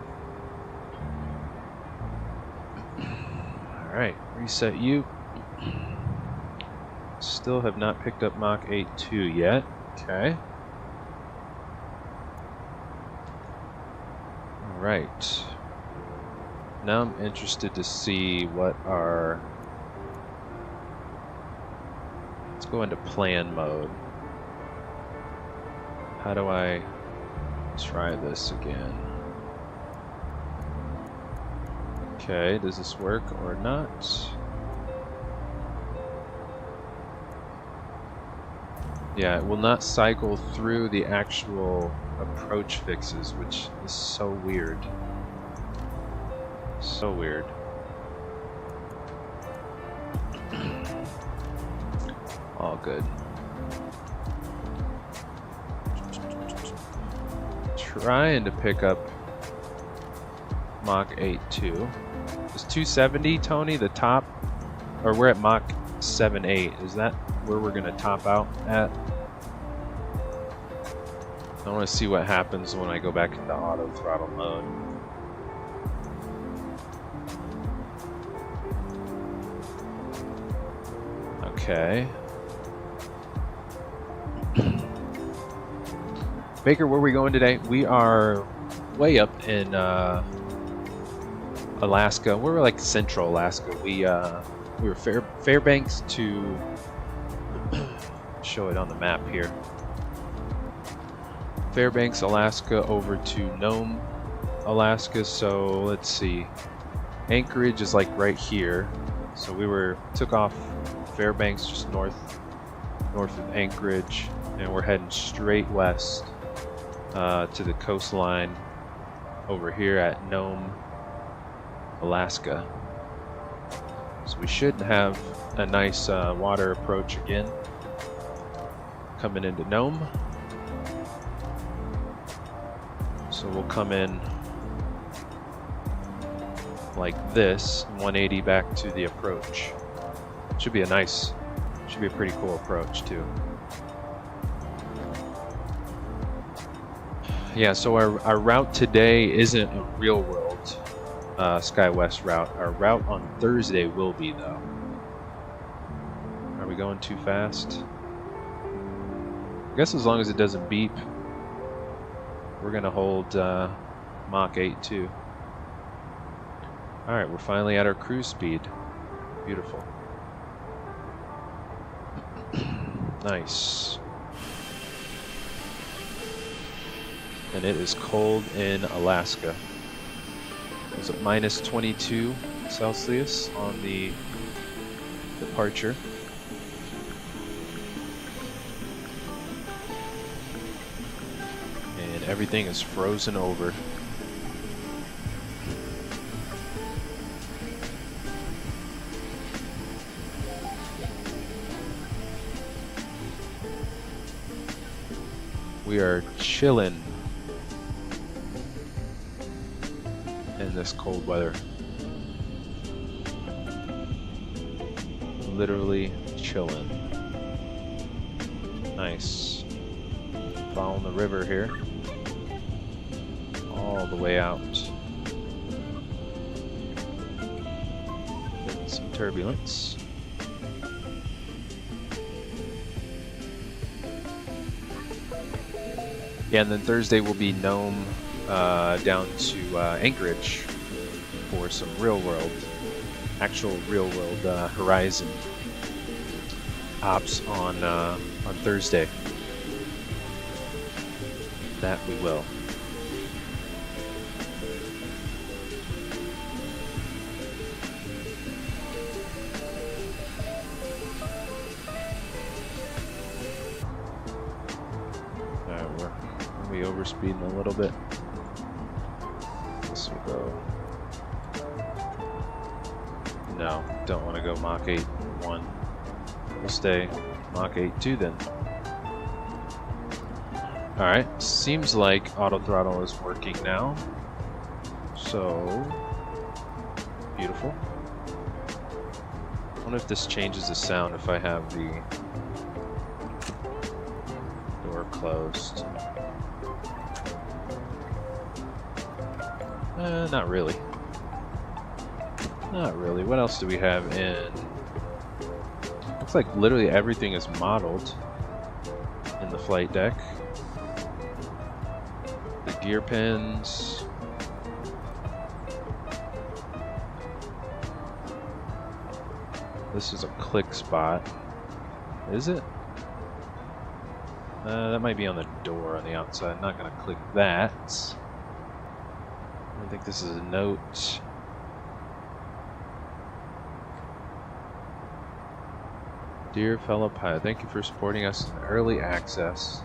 Speaker 1: Alright, reset you. Still have not picked up Mach 8.2 yet. Okay. Alright. Now I'm interested to see what our... Let's go into plan mode. How do I try this again? Okay, does this work or not? Yeah, it will not cycle through the actual approach fixes, which is so weird. So weird. All good. Trying to pick up Mach 8.2. Is 270, Tony, the top? Or we're at Mach 7.8. Is that where we're going to top out at? I want to see what happens when I go back into auto throttle mode. Okay. Baker, where are we going today? We are way up in Alaska. We're like central Alaska. We were Fairbanks to show it on the map here. Fairbanks, Alaska, over to Nome, Alaska. So let's see. Anchorage is like right here. So we took off Fairbanks just north of Anchorage, and we're heading straight west to the coastline over here at Nome, Alaska. So we should have a nice water approach again coming into Nome. So we'll come in like this, 180 back to the approach. Should be a pretty cool approach too. Yeah, so our route today isn't a real world SkyWest route. Our route on Thursday will be though. Are we going too fast? I guess as long as it doesn't beep, we're gonna hold Mach 8.2. Alright, we're finally at our cruise speed. Beautiful. Nice. And it is cold in Alaska. It's at minus 22 Celsius on the departure. And everything is frozen over. We are chilling in this cold weather. Literally chilling. Nice. Following the river here. All the way out. Getting some turbulence. Yeah, and then Thursday will be Nome down to Anchorage for some actual real world Horizon ops on Thursday. That we will. We overspeeding a little bit. This will go. No, don't want to go Mach 8.1. We'll stay Mach 8.2 then. Alright, seems like auto throttle is working now. So, beautiful. I wonder if this changes the sound if I have the door closed. Not really. Not really. What else do we have in? Looks like literally everything is modeled in the flight deck. The gear pins. This is a click spot. Is it? That might be on the door on the outside. I'm not going to click that. I think this is a note. Dear fellow pilot, thank you for supporting us in early access.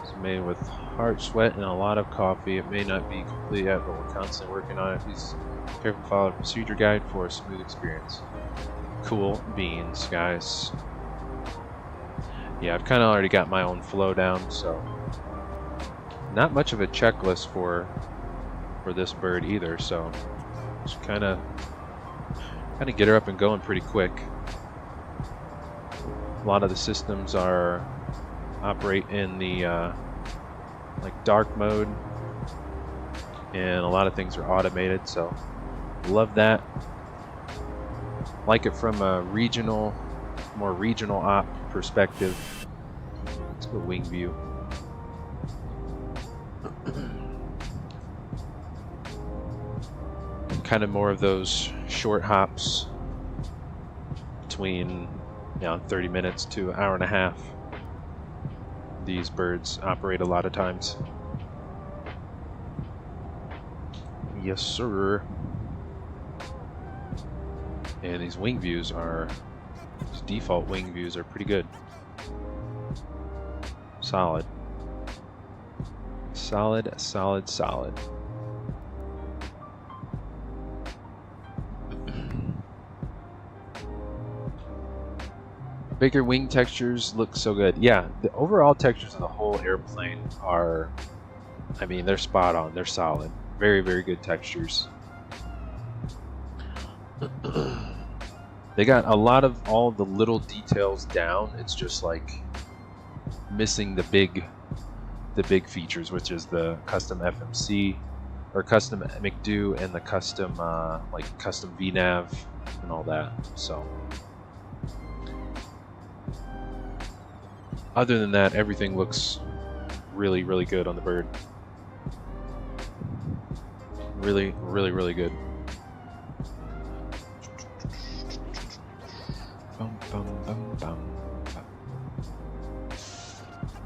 Speaker 1: It's made with heart, sweat, and a lot of coffee. It may not be complete yet, but we're constantly working on it. Please carefully follow the procedure guide for a smooth experience. Cool beans, guys. Yeah, I've kind of already got my own flow down, so not much of a checklist for this bird either. So just kind of get her up and going pretty quick. A lot of the systems operate in the like dark mode, and a lot of things are automated. So love that. Like it from a more regional op perspective. Let's go wing view. Kind of more of those short hops between 30 minutes to an hour and a half. These birds operate a lot of times. Yes, sir. And these wing views these default wing views are pretty good. Solid. Solid, solid, solid. Bigger wing textures look so good. Yeah, the overall textures of the whole airplane are, I mean, they're spot on. They're solid. Very, very good textures. They got a lot of all the little details down. It's just like missing the big features, which is the custom FMC or custom McDo and the custom custom VNav and all that. So other than that, everything looks really, really good on the bird. Really, really, really good. Bum, bum, bum, bum, bum.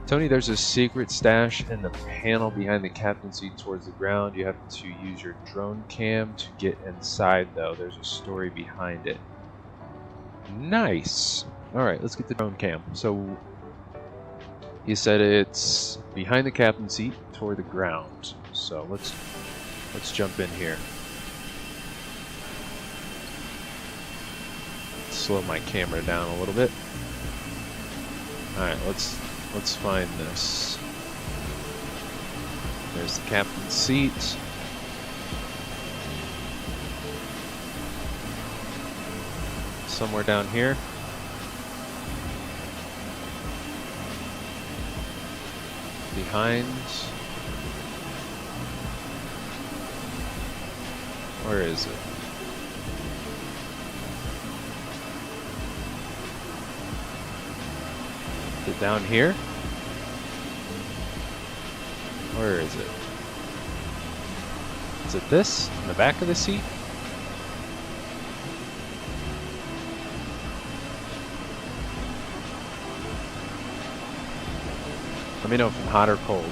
Speaker 1: Tony, there's a secret stash in the panel behind the captain seat towards the ground. You have to use your drone cam to get inside, though. There's a story behind it. Nice. All right, let's get the drone cam. So you said it's behind the captain seat toward the ground. So let's jump in here. Slow my camera down a little bit. All right, let's find this. There's the captain's seat. Somewhere down here. Behind. Where is it? Is it down here? Where is it? Is it this? In the back of the seat? Let me know if I'm hot or cold.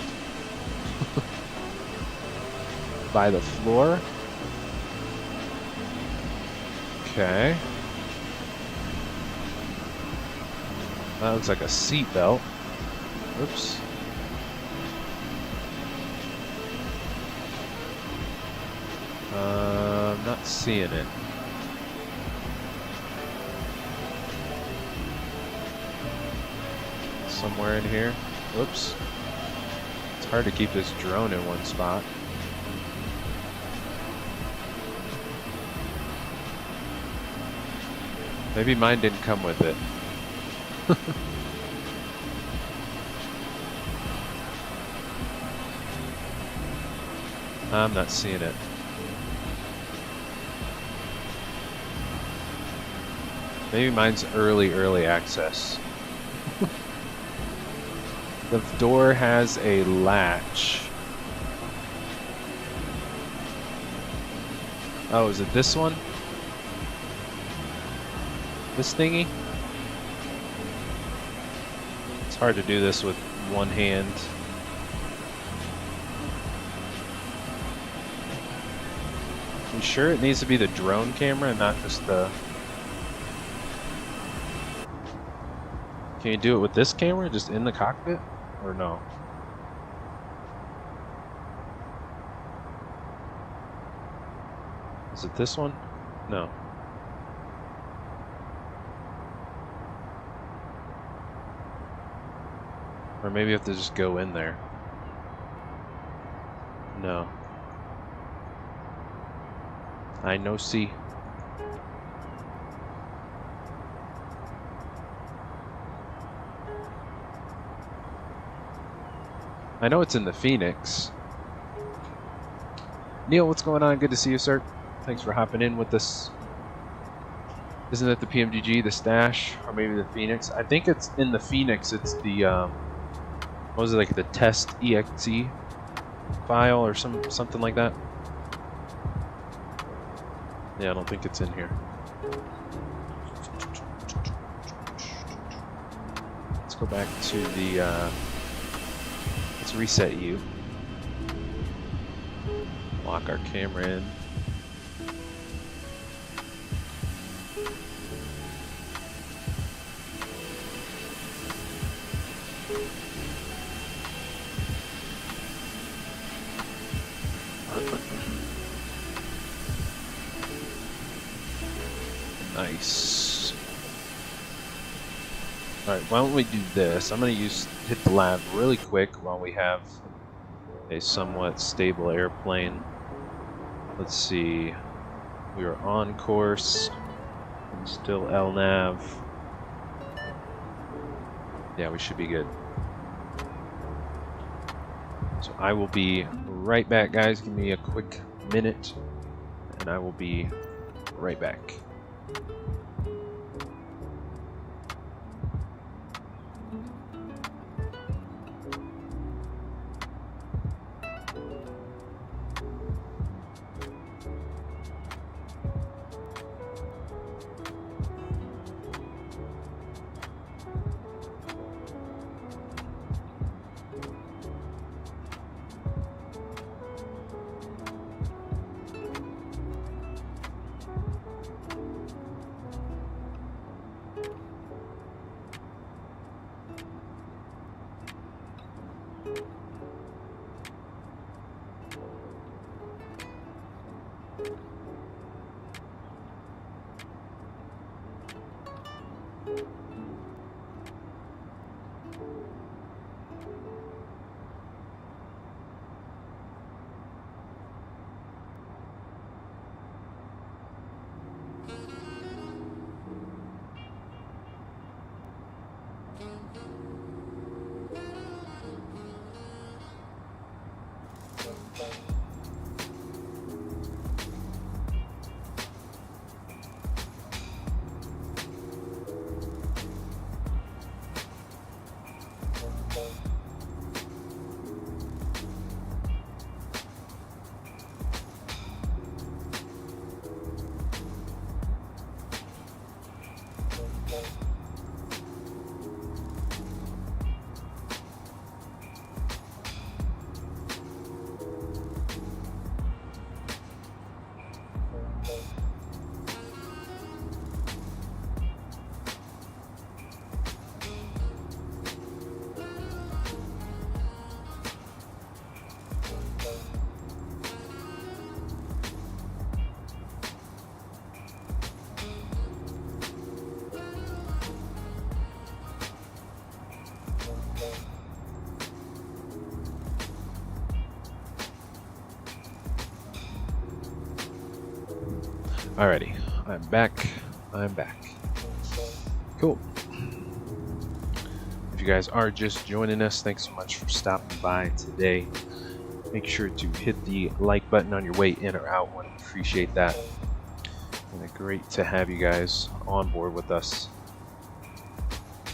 Speaker 1: By the floor? Okay. That looks like a seat belt. Oops. I'm not seeing it. somewhere in here. Whoops. It's hard to keep this drone in one spot. Maybe mine didn't come with it. I'm not seeing it. Maybe mine's early access. The door has a latch. Oh, is it this one? This thingy? It's hard to do this with one hand. You sure it needs to be the drone camera and not just the... Can you do it with this camera, just in the cockpit? Or no? Is it this one? No. Or maybe you have to just go in there. No. I no see. I know it's in the Phoenix. Neil, what's going on? Good to see you, sir. Thanks for hopping in with us. Isn't it the PMDG, the Stash, or maybe the Phoenix? I think it's in the Phoenix. It's the what was it, like the test exe file or something like that? Yeah, I don't think it's in here. Let's go back to the let's reset you. Lock our camera in. Nice. Alright, why don't we do this? I'm going to hit the lab really quick while we have a somewhat stable airplane. Let's see. We are on course. Still LNAV. Yeah, we should be good. So I will be right back, guys. Give me a quick minute, and I will be right back. Alrighty, I'm back. I'm back. Cool. If you guys are just joining us, thanks so much for stopping by today. Make sure to hit the like button on your way in or out. Would appreciate that. And great to have you guys on board with us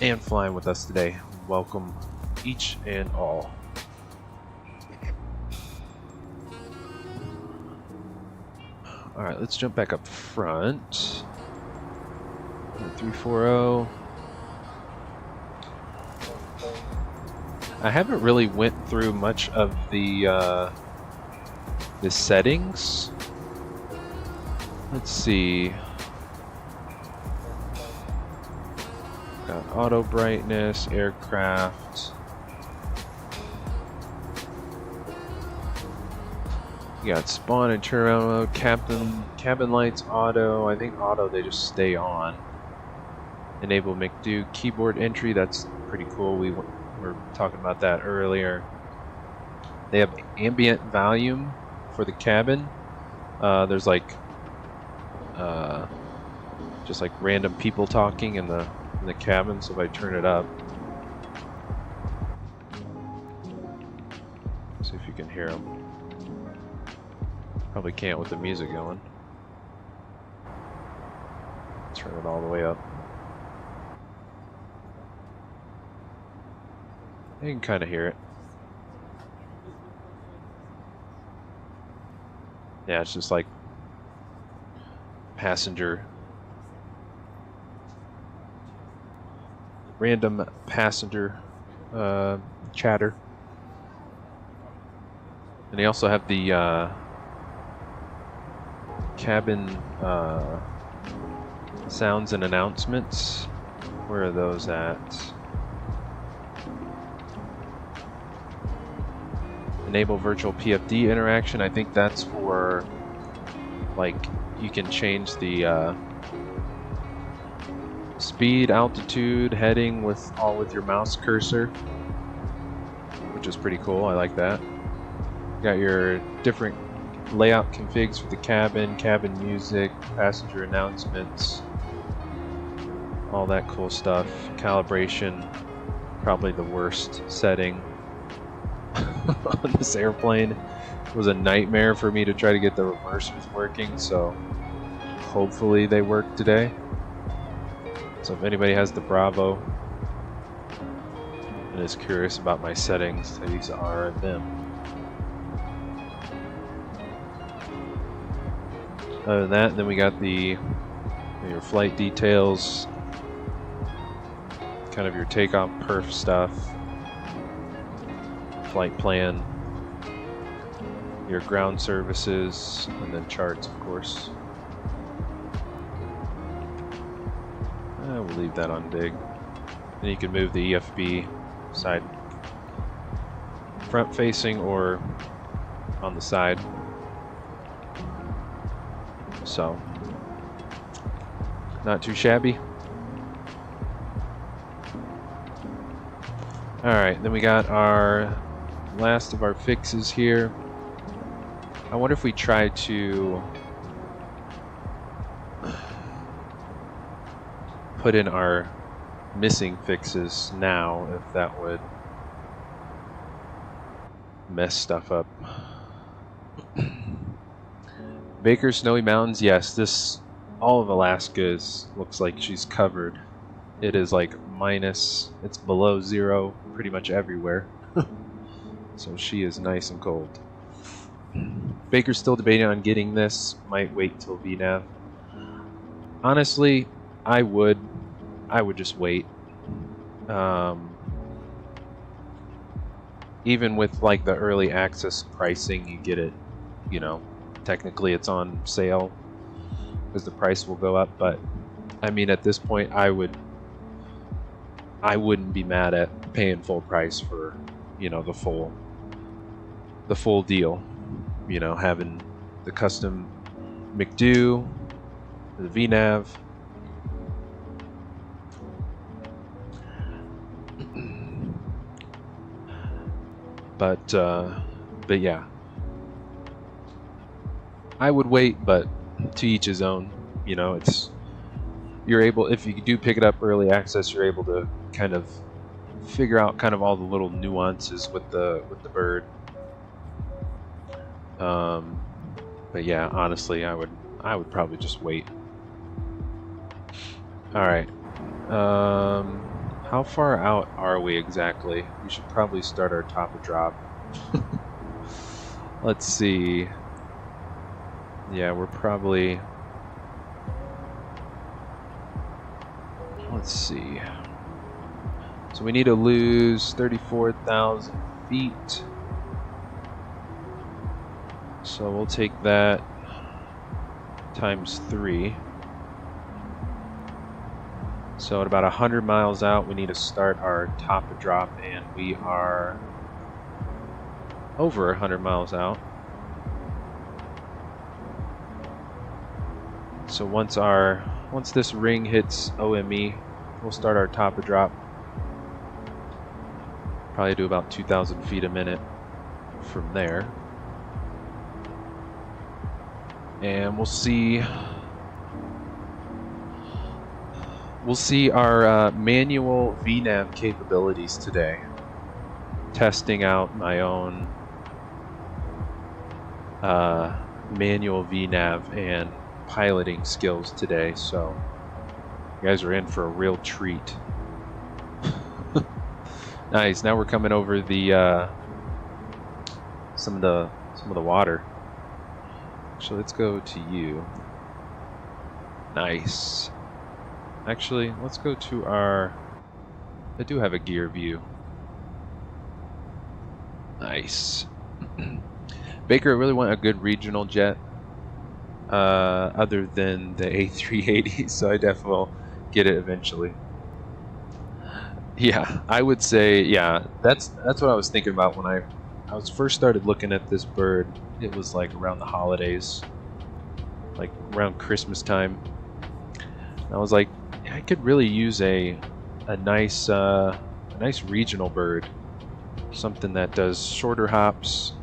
Speaker 1: and flying with us today. Welcome each and all. Alright, let's jump back up front. 340. I haven't really went through much of the settings. Let's see. Got auto brightness, aircraft. You got spawn and turnaround mode, cabin lights, auto. I think auto they just stay on. Enable McDo keyboard entry. That's pretty cool. We were talking about that earlier. They have ambient volume for the cabin. There's like just like random people talking in the cabin. So if I turn it up, see if you can hear them. Probably can't with the music going. Turn it all the way up. You can kind of hear it. Yeah, it's just like passenger, random passenger chatter. And they also have the cabin sounds and announcements. Where are those at? Enable virtual PFD interaction. I think that's for, like, you can change the speed, altitude, heading with your mouse cursor, which is pretty cool. I like that. Got your different layout configs for the cabin music, passenger announcements, all that cool stuff. Calibration, probably the worst setting on this airplane. It was a nightmare for me to try to get the reversers working, so hopefully they work today. So if anybody has the Bravo and is curious about my settings, these are them. Other than that, then we got your flight details, kind of your takeoff perf stuff, flight plan, your ground services, and then charts, of course. We'll leave that on big. Then you can move the EFB side, front facing or on the side. So, not too shabby. Alright, then we got our last of our fixes here. I wonder if we try to put in our missing fixes now, if that would mess stuff up. Baker Snowy Mountains, yes, all of Alaska looks like she's covered. It is like minus, it's below zero pretty much everywhere. So she is nice and cold. Baker's still debating on getting this, might wait till VNAV. Honestly, I would just wait. Even with like the early access pricing, you get it, you know, technically it's on sale because the price will go up, but I mean at this point I wouldn't be mad at paying full price for, you know, the full deal, you know, having the custom McDo, the VNAV, but yeah, I would wait, but to each his own. You know, you're able, if you do pick it up early access, you're able to kind of figure out kind of all the little nuances with the bird. But yeah, honestly, I would probably just wait. All right. How far out are we exactly? We should probably start our top of drop. Let's see. Yeah, we're probably. Let's see. So we need to lose 34,000 feet. So we'll take that times 3. So at about 100 miles out, we need to start our top of drop, and we are over 100 miles out. So once this ring hits OME, we'll start our top of drop. Probably do about 2,000 feet a minute from there. And we'll see our manual VNAV capabilities today. Testing out my own manual VNAV and piloting skills today, so you guys are in for a real treat. Nice. Now we're coming over the some of the water. So let's go to you. Nice. Actually, let's go to our. I do have a gear view. Nice. Baker, I really want a good regional jet. Other than the A380, so I definitely will get it eventually. Yeah, I would say, yeah, that's what I was thinking about when I was first started looking at this bird. It was like around the holidays, like around Christmas time. And I was like, I could really use a nice regional bird, something that does shorter hops.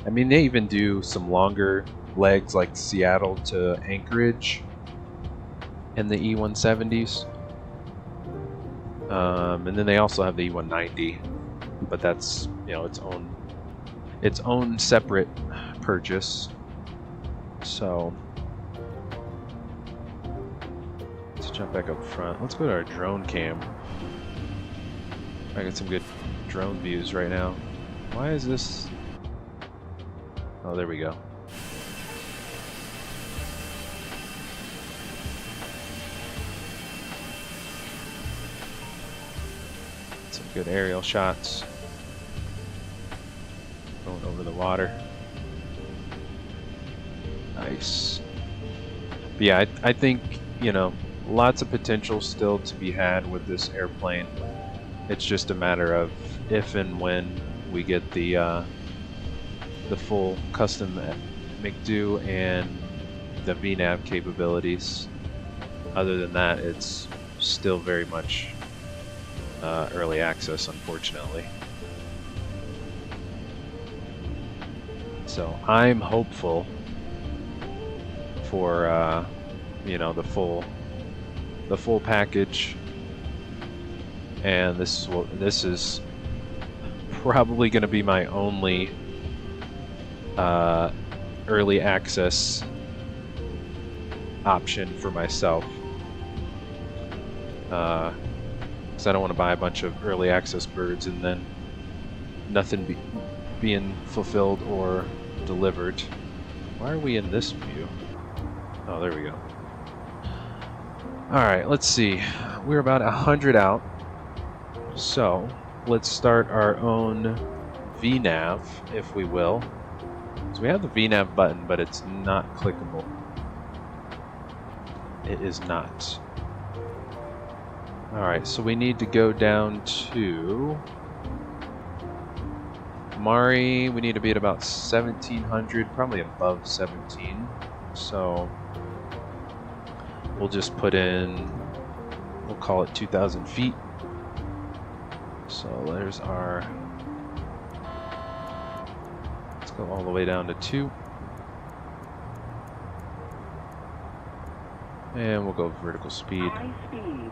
Speaker 1: I mean, they even do some longer legs, like Seattle to Anchorage and the E170s. And then they also have the E190, but that's, you know, its own separate purchase. So let's jump back up front. Let's go to our drone cam. I got some good drone views right now. Why is this? Oh, there we go. Some good aerial shots. Going over the water. Nice. But yeah, I think, you know, lots of potential still to be had with this airplane. It's just a matter of if and when we get the full custom McDo and the VNAV capabilities. Other than that, it's still very much early access, unfortunately. So I'm hopeful for you know, the full package, and this is probably going to be my only early access option for myself, because I don't want to buy a bunch of early access birds and then nothing being fulfilled or delivered. Why are we in this view? Oh, there we go. Alright, let's see. We're about 100 out. So, let's start our own VNAV, if we will. So we have the VNAV button, but it's not clickable. It is not. Alright, so we need to go down to Mari. We need to be at about 1700, probably above 17. So we'll just put in, we'll call it 2,000 feet. So there's our, let's go all the way down to 2. And we'll go vertical speed.
Speaker 3: High speed.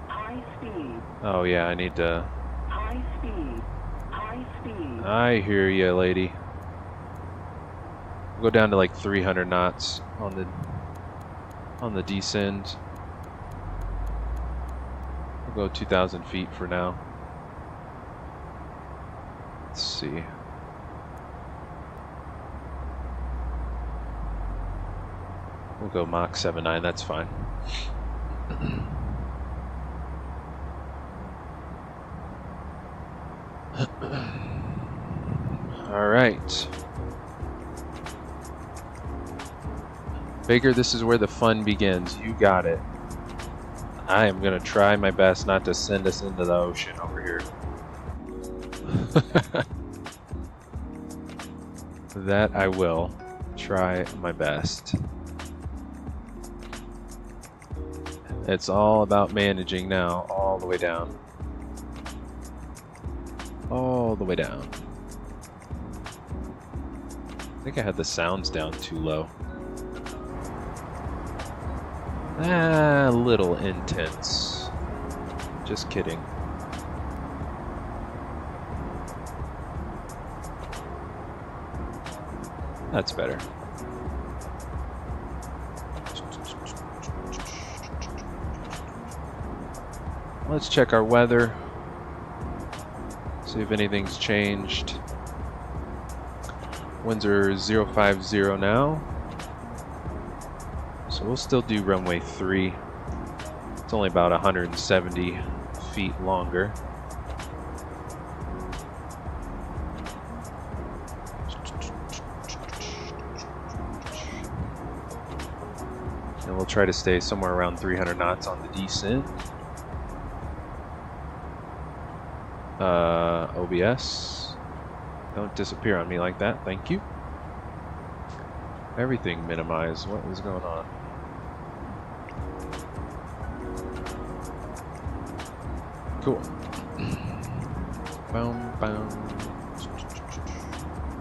Speaker 3: High speed.
Speaker 1: Oh yeah, I need to...
Speaker 3: High speed. High speed.
Speaker 1: I hear ya, lady. We'll go down to like 300 knots on the descent. We'll go 2,000 feet for now. Let's see. We'll go Mach 7.9, that's fine. All right. Baker, this is where the fun begins. You got it. I am going to try my best not to send us into the ocean over here. That I will try my best. It's all about managing now, all the way down. All the way down. I think I had the sounds down too low. A little intense. Just kidding. That's better. Let's check our weather. See if anything's changed. Winds are 050 now. So we'll still do runway 3. It's only about 170 feet longer. And we'll try to stay somewhere around 300 knots on the descent. OBS. Don't disappear on me like that, thank you. Everything minimized. What is going on? Cool. Boom, boom.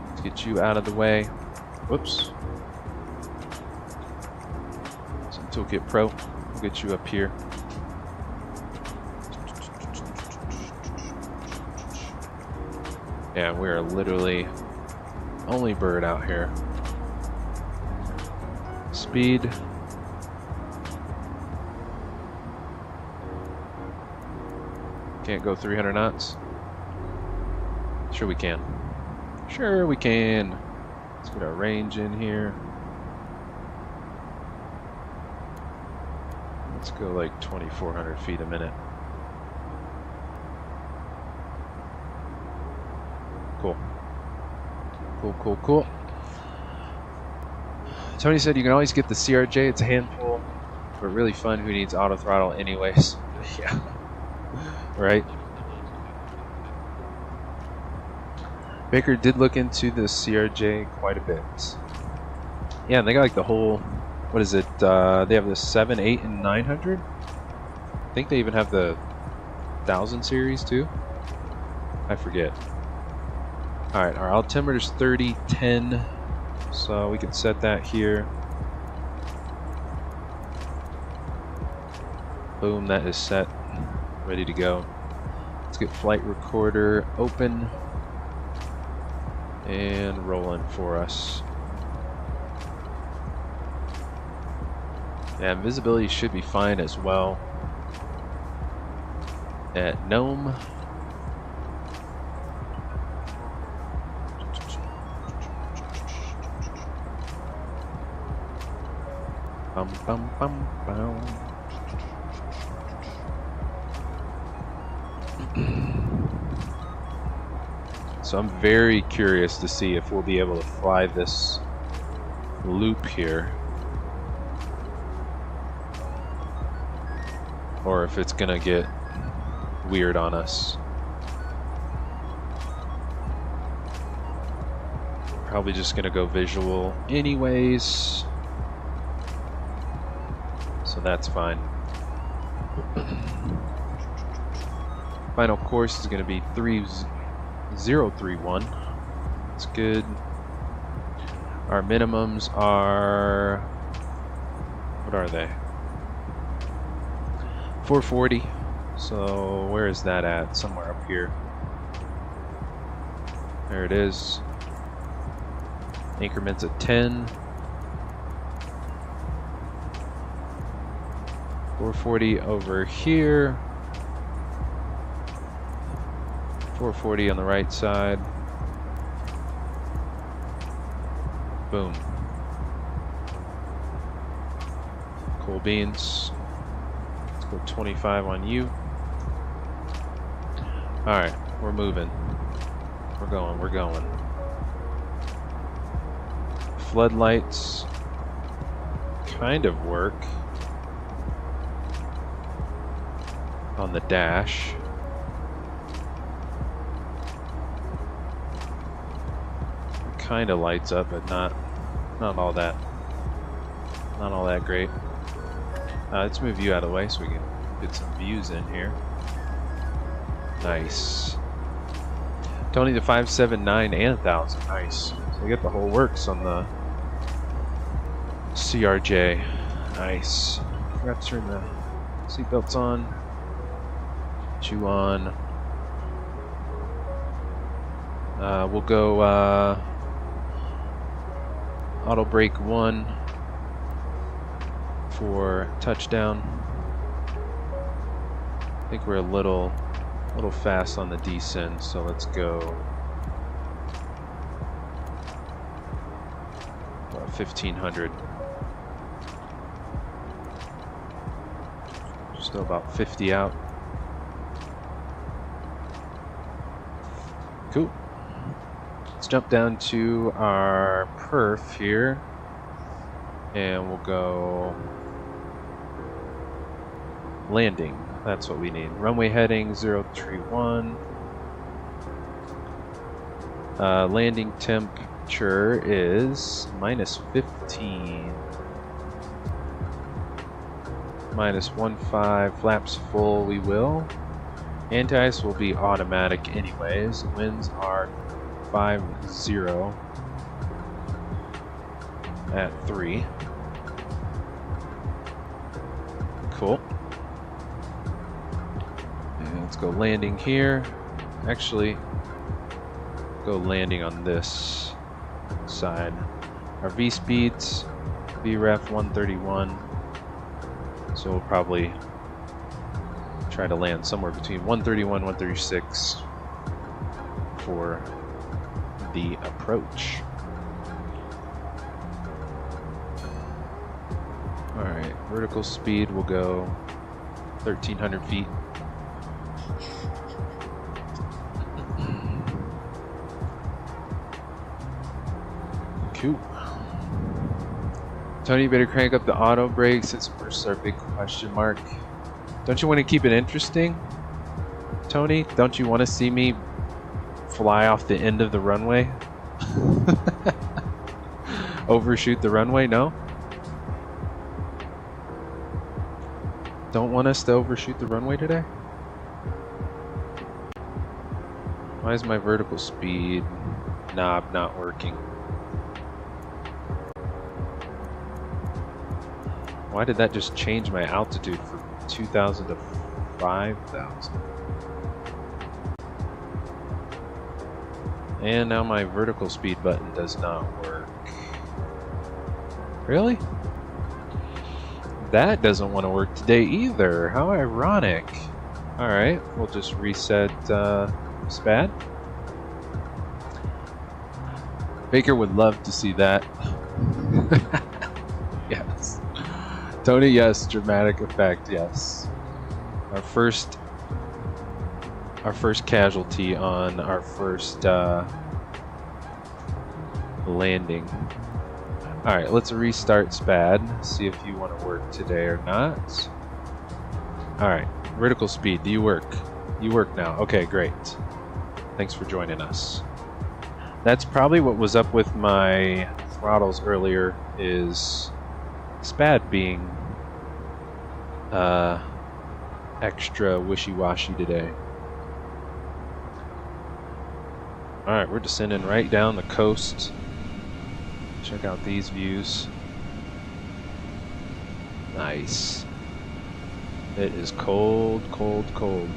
Speaker 1: Let's get you out of the way. Whoops. SimToolKitPro. We'll get you up here. Yeah, we're literally only bird out here. Speed. Can't go 300 knots. Sure we can. Sure we can. Let's get our range in here. Let's go like 2,400 feet a minute. Cool. Cool, cool, cool. Tony said you can always get the CRJ. It's a handful, but really fun. Who needs auto throttle anyways? Yeah. Right? Baker did look into the CRJ quite a bit. Yeah, and they got like the whole, what is it? They have the 7, 8, and 900. I think they even have the 1000 series too. I forget. Alright, our altimeter is 3010, so we can set that here. Boom, that is set. Ready to go. Let's get flight recorder open and rolling for us. Yeah, visibility should be fine as well at Nome. Bum, bum, bum, bum. So I'm very curious to see if we'll be able to fly this loop here, or if it's gonna get weird on us. Probably just gonna go visual anyways, so that's fine. Final course is gonna be 3031. That's good. Our minimums are, what are they? 440. So where is that at? Somewhere up here. There it is. Increments of 10. 440 over here. 440 on the right side. Boom. Cool beans. Let's go 25 on you. Alright, we're moving. We're going. Floodlights kind of work on the dash. It kind of lights up, but not all that great. Let's move you out of the way so we can get some views in here. Nice. Tony, the 579 and 1000. Nice. So we get the whole works on the CRJ. Nice. Forgot to turn the seatbelts on. Chew on. We'll go auto brake 1 for touchdown. I think we're a little fast on the descent, so let's go 1500. Still about 50 out. Cool. Let's jump down to our perf here, and we'll go landing. That's what we need. Runway heading 031. Landing temperature is -15. -15. Flaps full. We will. Anti-ice will be automatic anyways. Winds are 50 at 3. Cool. Let's go landing here. Actually, go landing on this side. Our V speeds, VREF 131. So we'll probably try to land somewhere between 131 and 136 for the approach. Alright, vertical speed will go 1,300 feet. Cool. Tony, you better crank up the auto brakes. It's our big question mark. Don't you want to keep it interesting, Tony? Don't you want to see me fly off the end of the runway? Overshoot the runway? No? Don't want us to overshoot the runway today? Why is my vertical speed knob not working? Why did that just change my altitude from 2,000 to 5,000? And now my vertical speed button does not work. Really? That doesn't want to work today either. How ironic. Alright, we'll just reset Spad. Baker would love to see that. Yes. Tony, yes. Dramatic effect, yes. Our first casualty on our first landing. Alright, let's restart Spad. See if you want to work today or not. Alright, vertical speed, do you work? You work now. Okay, great. Thanks for joining us. That's probably what was up with my throttles earlier, is Spad being extra wishy-washy today. Alright, we're descending right down the coast. Check out these views. Nice. It is cold, cold, cold.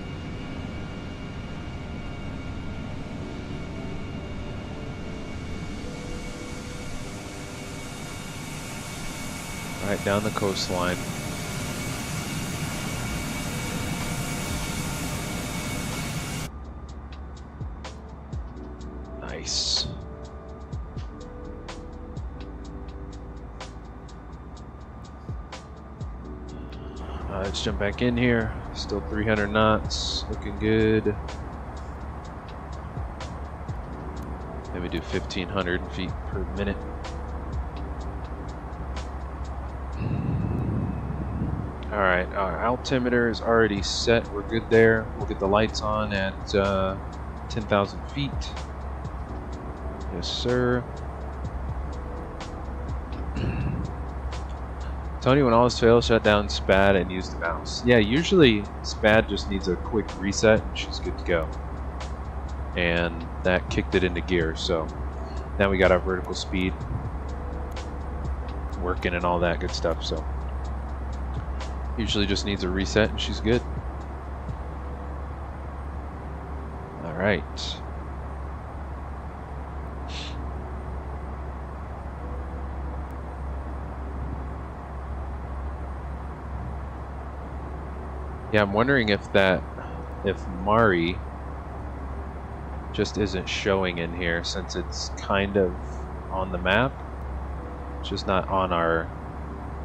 Speaker 1: Right down the coastline. Nice. Let's jump back in here. Still 300 knots, looking good. Maybe do 1,500 feet per minute. All right, our altimeter is already set. We're good there. We'll get the lights on at 10,000 feet. Yes, sir. Tony, when all else fails, shut down Spad and use the mouse. Yeah, usually Spad just needs a quick reset and she's good to go. And that kicked it into gear, so now we got our vertical speed working and all that good stuff, so usually just needs a reset and she's good. All right. Yeah, I'm wondering if Mari just isn't showing in here since it's kind of on the map. It's just not on our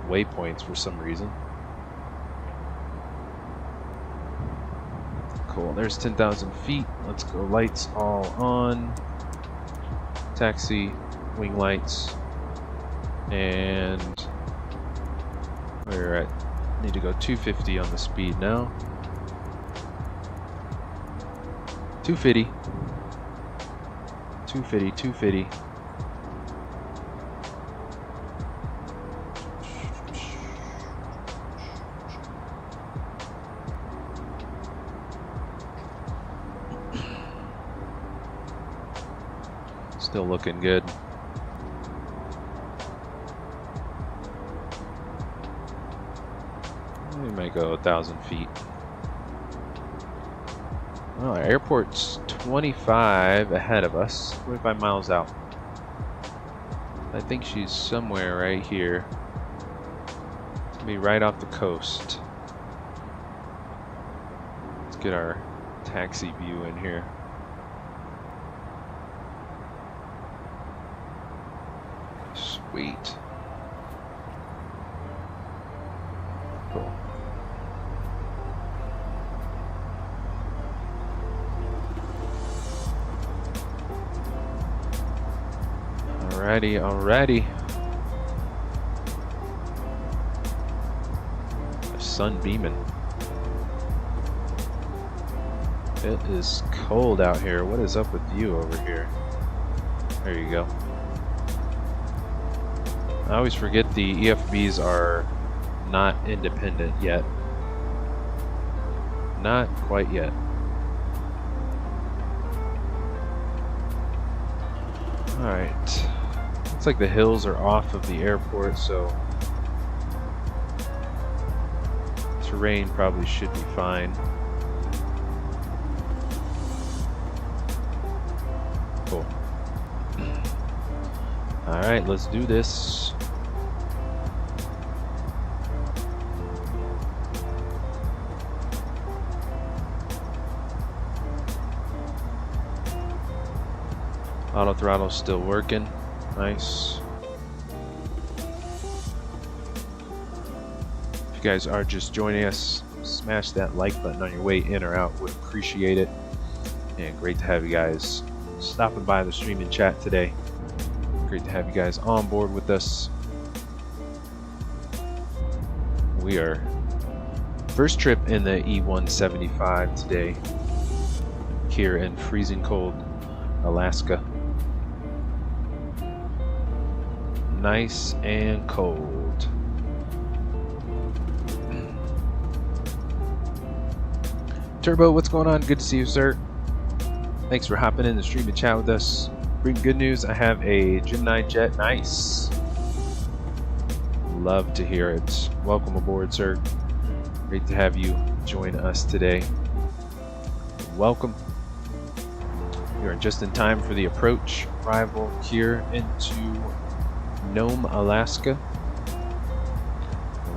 Speaker 1: waypoints for some reason. Cool, there's 10,000 feet. Let's go, lights all on. Taxi, wing lights. And we're at, need to go 250 on the speed now. 250. 250, 250. Still looking good. We might go 1,000 feet. Oh, our airport's 25 ahead of us, 25 miles out. I think she's somewhere right here. It's gonna be right off the coast. Let's get our taxi view in here. Sweet. Cool. Alrighty, alrighty. The sun beaming. It is cold out here. What is up with you over here? There you go. I always forget the EFBs are not independent yet. Not quite yet. Alright. Looks like the hills are off of the airport, so terrain probably should be fine. Cool. Alright, let's do this. Auto throttle still working. Nice. If you guys are just joining us, smash that like button on your way in or out. Would appreciate it. And great to have you guys stopping by the streaming chat today. Great to have you guys on board with us. We are first trip in the E175 today here in freezing cold Alaska. Nice and cold. Turbo, what's going on? Good to see you, sir. Thanks for hopping in the stream and chat with us. Bring good news. I have a Gen 9 jet. Nice. Love to hear it. Welcome aboard, sir. Great to have you join us today. Welcome. You are just in time for the approach arrival here into Nome, Alaska.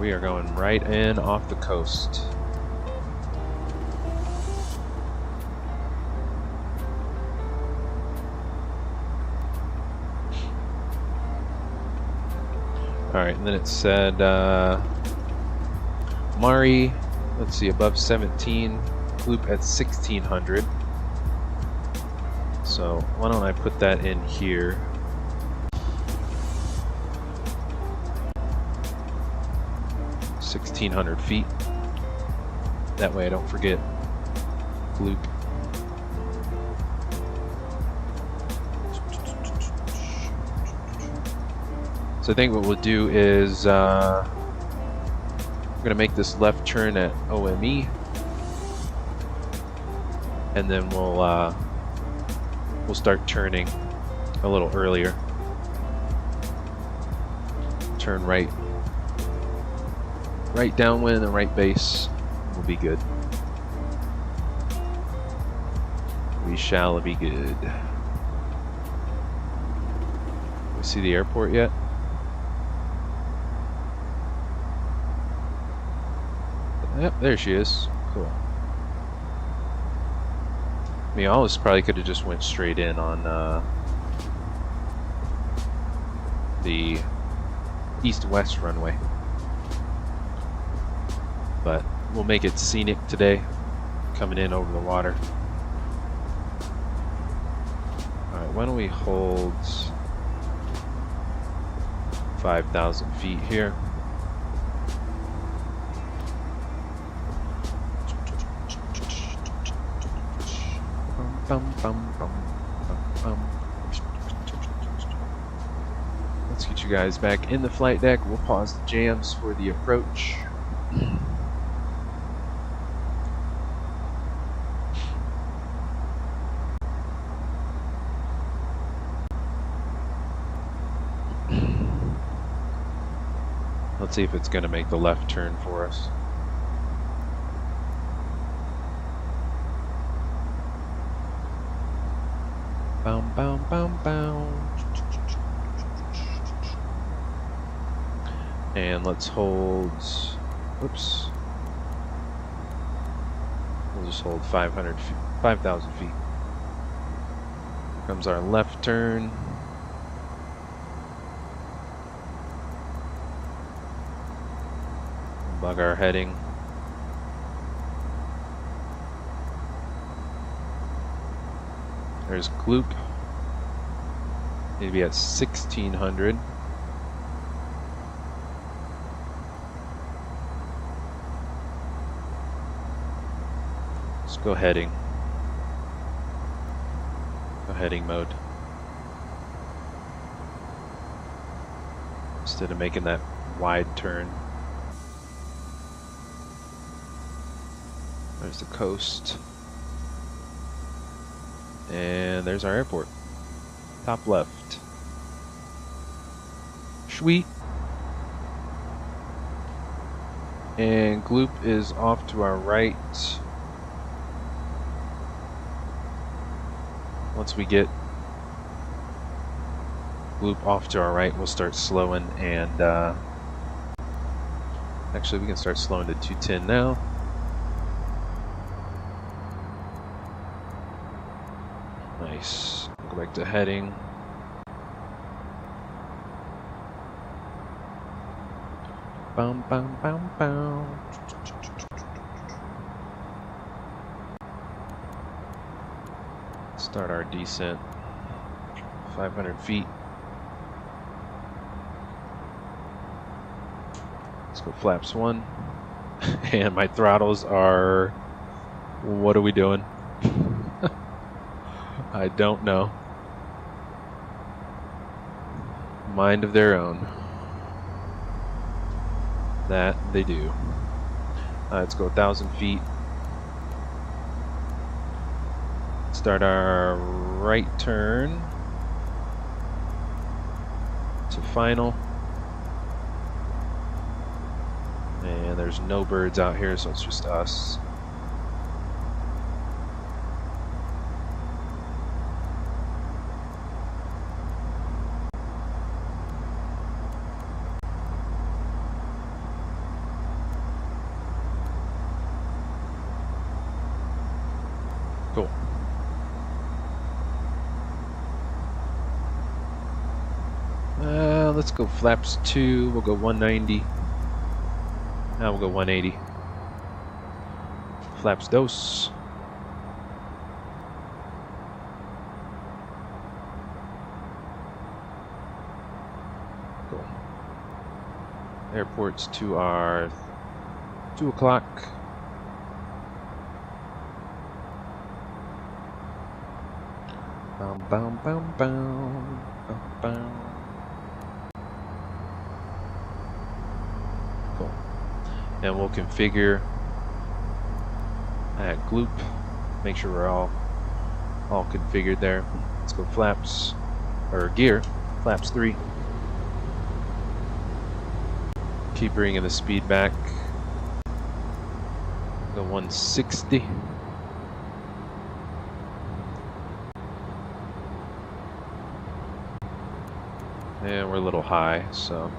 Speaker 1: We are going right in off the coast. Alright, and then it said Mari, let's see, above 17, loop at 1600. So why don't I put that in here? 1600 feet. That way I don't forget loop. So I think what we'll do is we're going to make this left turn at OME, and then we'll start turning a little earlier. Turn right downwind and right base will be good. We shall be good. We see the airport yet? Yep, there she is. Cool. I mean, Alice probably could have just went straight in on the east-west runway, but we'll make it scenic today, coming in over the water. All right, why don't we hold 5,000 feet here? Let's get you guys back in the flight deck. We'll pause the jams for the approach. Let's see if it's going to make the left turn for us. Boom, boom, boom, boom. And let's hold, oops. We'll just hold 5,000 feet. Here comes our left turn. Bug our heading. There's Gloop. Need to be at 1600. Let's go heading. Go heading mode. Instead of making that wide turn. There's the coast. And there's our airport. Top left. Sweet. And Gloop is off to our right. Once we get Gloop off to our right, we'll start slowing, and actually we can start slowing to 210 now. Nice. Go back to heading. Bum bum bum bum. Start our descent. 500 feet. Let's go flaps 1. And my throttles are... What are we doing? I don't know. Mind of their own. That they do. Let's go 1,000 feet. Start our right turn to final. And there's no birds out here, so it's just us. Cool. Let's go flaps 2. We'll go 190. Now we'll go 180. Flaps dos. Cool. Airports to our 2 o'clock. Bum, bum, bum, bum, bum, bum. Cool. And we'll configure gloop. Make sure we're all configured there. Let's go flaps or gear. Flaps 3. Keep bringing the speed back. Go 160. And we're a little high, so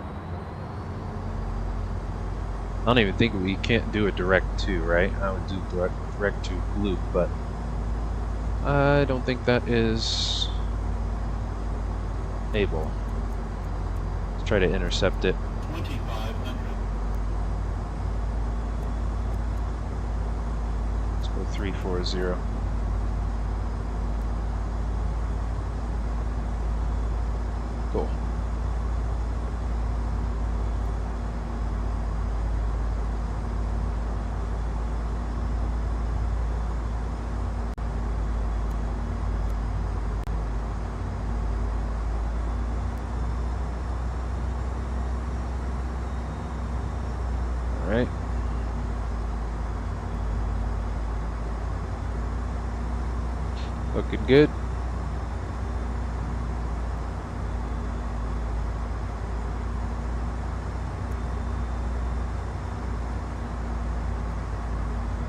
Speaker 1: I don't even think we can't do a direct to, right? I would do direct to loop, but I don't think that is able. Let's try to intercept it.
Speaker 4: 2500.
Speaker 1: Let's go 340. Cool. Alright. Looking good.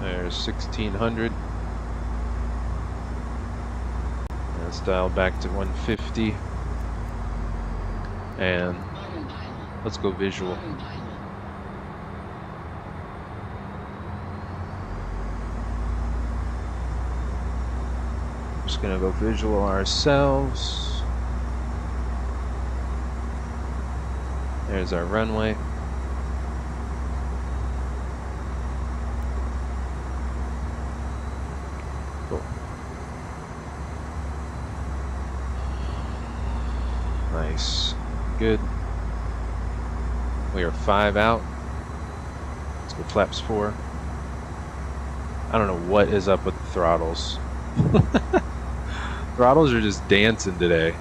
Speaker 1: There's 1600. Let's dial back to 150. And let's go visual. Just gonna go visual ourselves. There's our runway. Cool. Nice. Good. We are 5 out. Let's go flaps 4. I don't know what is up with the throttles. Throttles are just dancing today.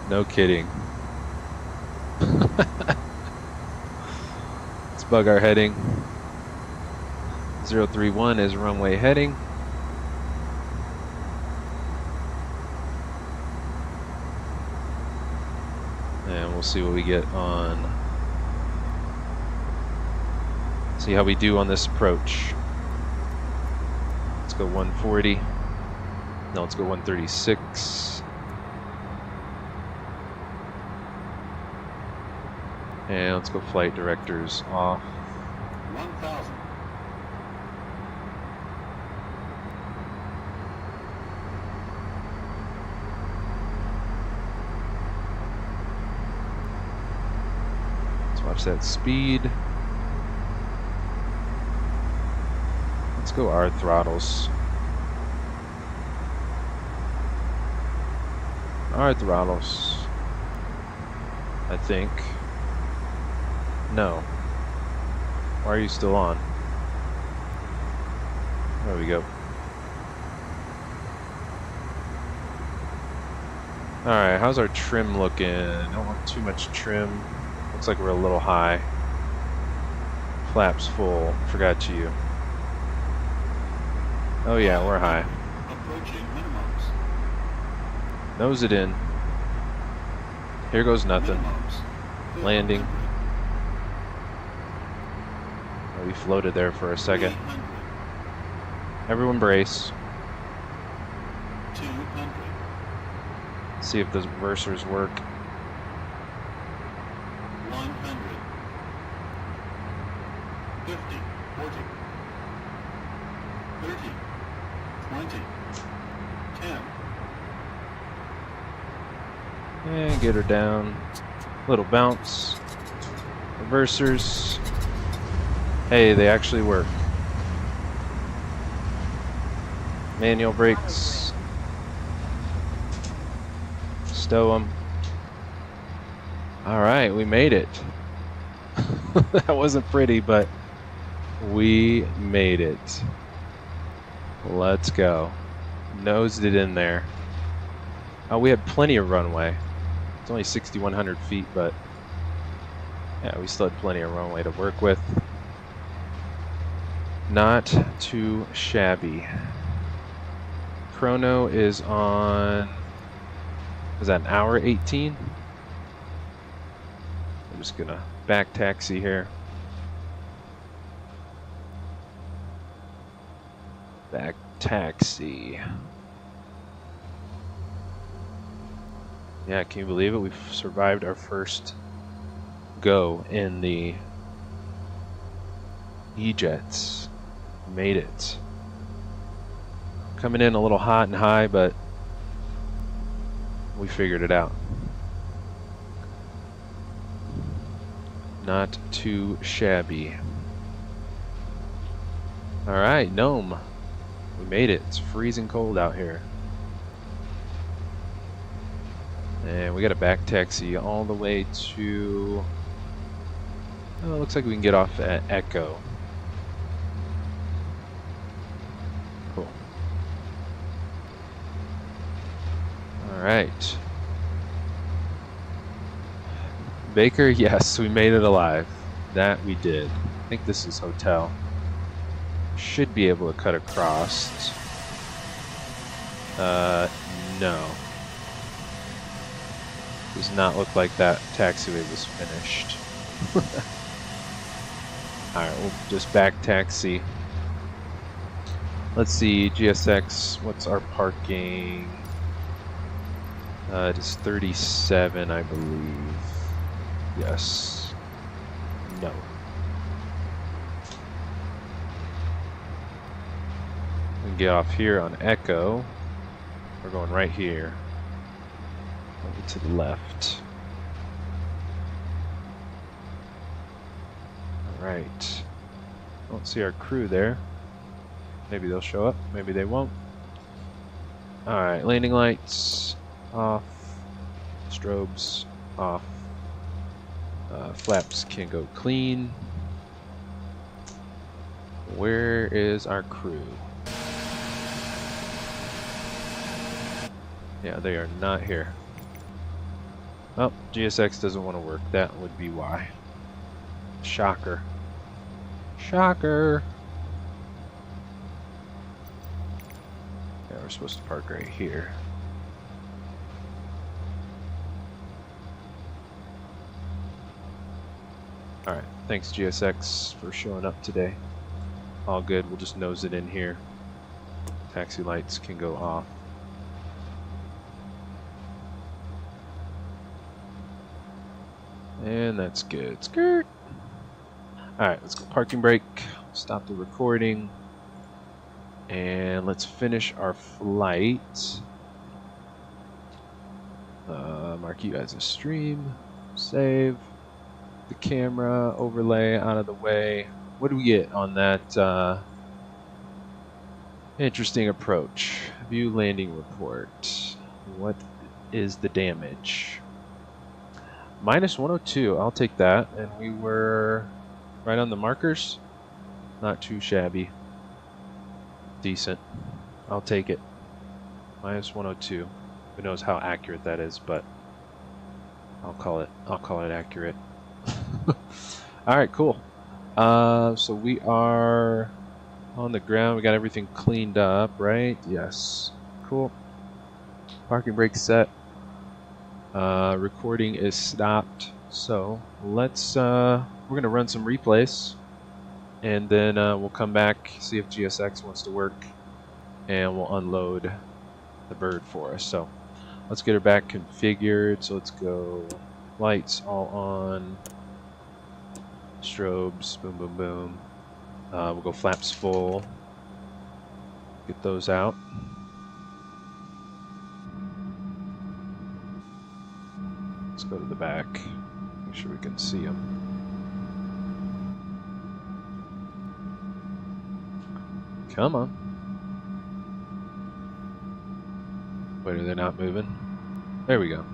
Speaker 1: No kidding. Let's bug our heading. 031 is runway heading. And we'll see what we get on. See how we do on this approach. Let's go 140. No, let's go 136. And let's go flight directors off.
Speaker 4: 1000.
Speaker 1: Let's watch that speed. Let's go our throttles. Our throttles. I think. No. Why are you still on? There we go. Alright, how's our trim looking? Don't want too much trim. Looks like we're a little high. Flaps full. Forgot you. Oh yeah, we're high.
Speaker 4: Approaching minimums.
Speaker 1: Nose it in. Here goes nothing.
Speaker 4: Minimums.
Speaker 1: Landing. we floated there for a second.
Speaker 4: 300.
Speaker 1: Everyone brace.
Speaker 4: 200.
Speaker 1: See if the reversers work.
Speaker 4: 100. 50. 40. 30. 20. 10.
Speaker 1: And get her down. Little bounce. Reversers. Hey, they actually work. Manual brakes. Stow them. Alright, we made it. That wasn't pretty, but we made it. Let's go. Nosed it in there. Oh, we had plenty of runway. It's only 6,100 feet, but yeah, we still had plenty of runway to work with. Not too shabby. Chrono is on, is that an hour 18? I'm just gonna back taxi here. Back taxi. Yeah, can you believe it? We've survived our first go in the E-Jets. Made it. Coming in a little hot and high, but we figured it out. Not too shabby. Alright, Nome. We made it. It's freezing cold out here. And we got a back taxi all the way to... Oh, it looks like we can get off at Echo. Cool. Alright. Baker, yes, we made it alive. That we did. I think this is hotel. Should be able to cut across. No. Does not look like that taxiway was finished. Alright, we'll just back taxi. Let's see, GSX, what's our parking? It is 37, I believe. Yes. No. We can get off here on Echo. We're going right here. To the left. Alright. Don't see our crew there. Maybe they'll show up, maybe they won't. Alright, landing lights off. Strobes off. Flaps can go clean. Where is our crew? Yeah, they are not here. Oh, GSX doesn't want to work. That would be why. Shocker. Shocker! Yeah, we're supposed to park right here. Alright, thanks GSX for showing up today. All good, we'll just nose it in here. Taxi lights can go off. And that's good. Skirt! Alright, let's go parking brake. Stop the recording. And let's finish our flight. Mark you as a stream. Save. The camera overlay out of the way. What do we get on that interesting approach? View landing report. What is the damage? Minus 102, I'll take that. And we were right on the markers. Not too shabby. Decent. I'll take it. Minus 102. Who knows how accurate that is, but I'll call it accurate. Alright, cool. So we are on the ground. We got everything cleaned up, right? Yes. Cool. Parking brake set. Recording is stopped. So let's we're gonna run some replays and then we'll come back, see if GSX wants to work, and we'll unload the bird for us. So let's get her back configured. So let's go lights all on, strobes, boom, boom, boom. We'll go flaps full, get those out. Let's go to the back, make sure we can see them. Come on. Wait, are they not moving? There we go.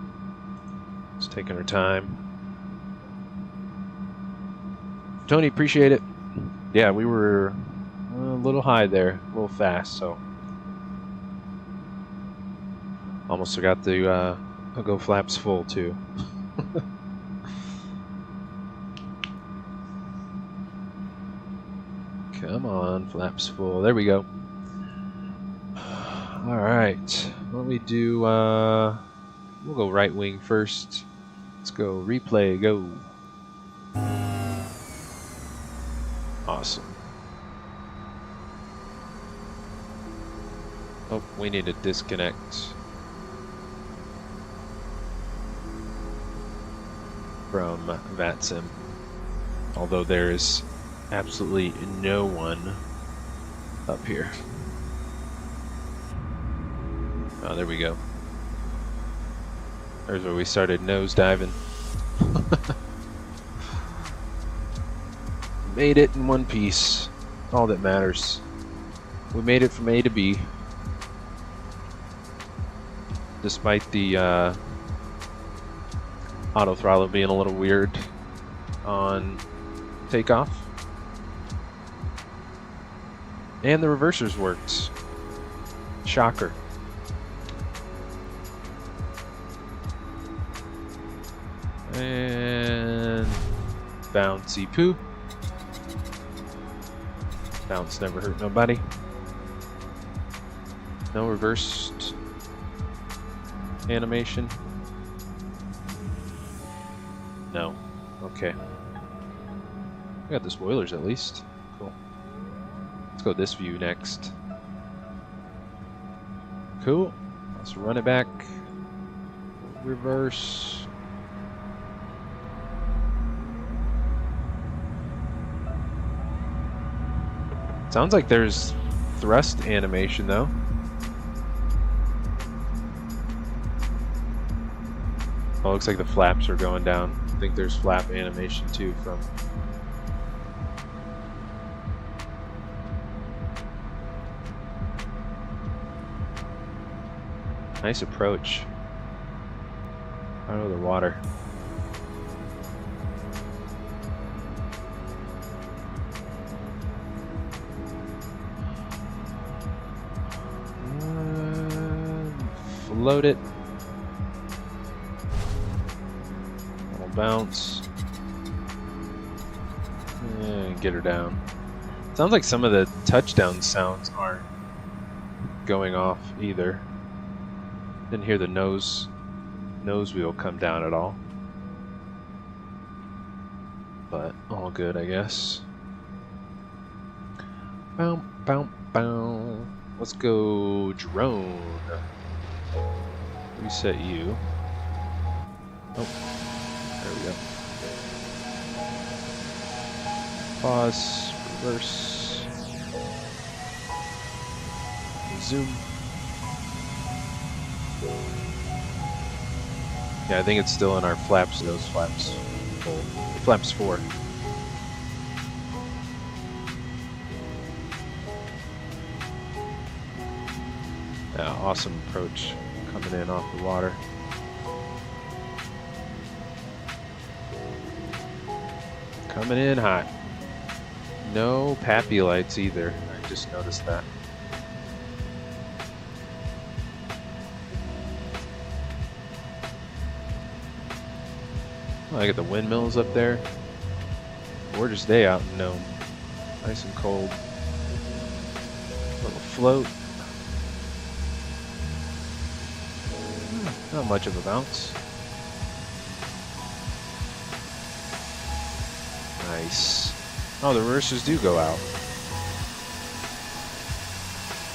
Speaker 1: It's taking her time. Tony, appreciate it. Yeah, we were a little high there, a little fast, so almost forgot to go flaps full too. Come on, flaps full. There we go. All right. Why don't we do? We'll go right wing first. Let's go replay. Go. Awesome. Oh, we need to disconnect from Vatsim. Although there is absolutely no one up here. Oh, there we go. There's where we started nosediving. Made it in one piece. All that matters. We made it from A to B. Despite the auto throttle being a little weird on takeoff. And the reversers worked. Shocker. And bouncy poop. Bounce never hurt nobody. No reversed animation. No. Okay. We got the spoilers at least. Cool. Let's go this view next. Cool. Let's run it back. Reverse. Sounds like there's thrust animation though. Oh, looks like the flaps are going down. I think there's flap animation too from. Nice approach. Out of the water. Float it. Little bounce. And get her down. Sounds like some of the touchdown sounds aren't going off either. Didn't hear the nose wheel come down at all. But all good, I guess. Bow, bow, bow. Let's go drone. Reset you. Oh, there we go. Pause, reverse, zoom. Yeah, I think it's still in our flaps, those flaps. Flaps 4. Yeah, awesome approach coming in off the water. Coming in hot. No pappy lights either. I just noticed that. Oh, I got the windmills up there. Gorgeous day out in Nome. Nice and cold. Little float. Not much of a bounce. Nice. Oh, the reversers do go out.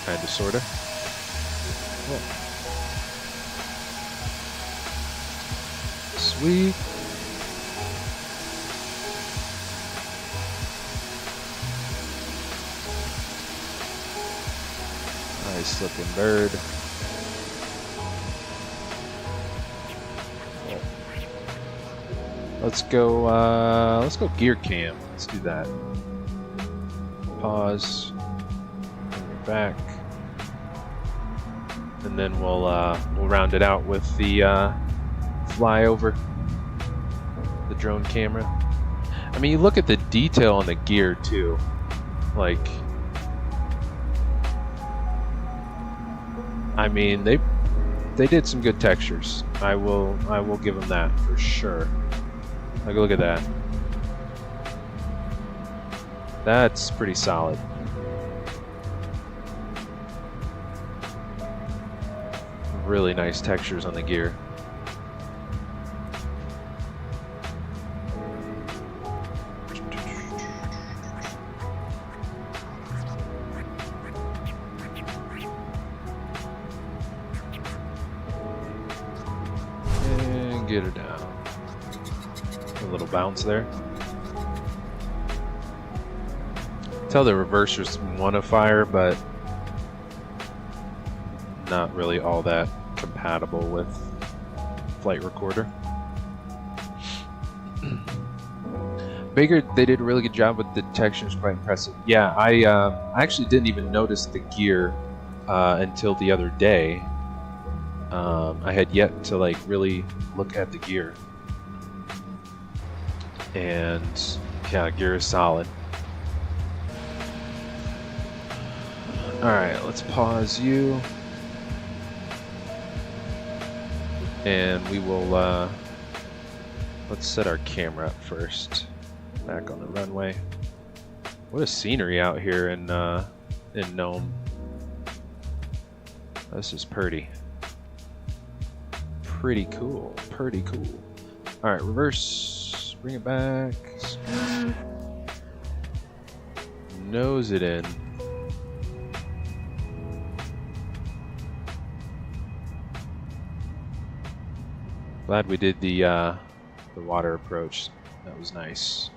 Speaker 1: Kinda, sorta. Oh. Sweet. Nice looking bird. Let's go gear cam. Let's do that. Pause. Bring it back. And then we'll round it out with the flyover, the drone camera. I mean, you look at the detail on the gear too. Like, I mean, they did some good textures. I will give them that for sure. Like, look at that. That's pretty solid. Really nice textures on the gear. And get her down. A little bounce there. Tell the reversers want to fire, but not really all that compatible with flight recorder. Baker, they did a really good job with the textures, quite impressive. Yeah, I actually didn't even notice the gear until the other day. I had yet to like really look at the gear, and yeah, gear is solid. Alright, let's pause you. And we will, let's set our camera up first. Back on the runway. What a scenery out here in Nome. This is pretty. Pretty cool. Pretty cool. Alright, reverse. Bring it back. Nose it in. Glad we did the water approach. That was nice.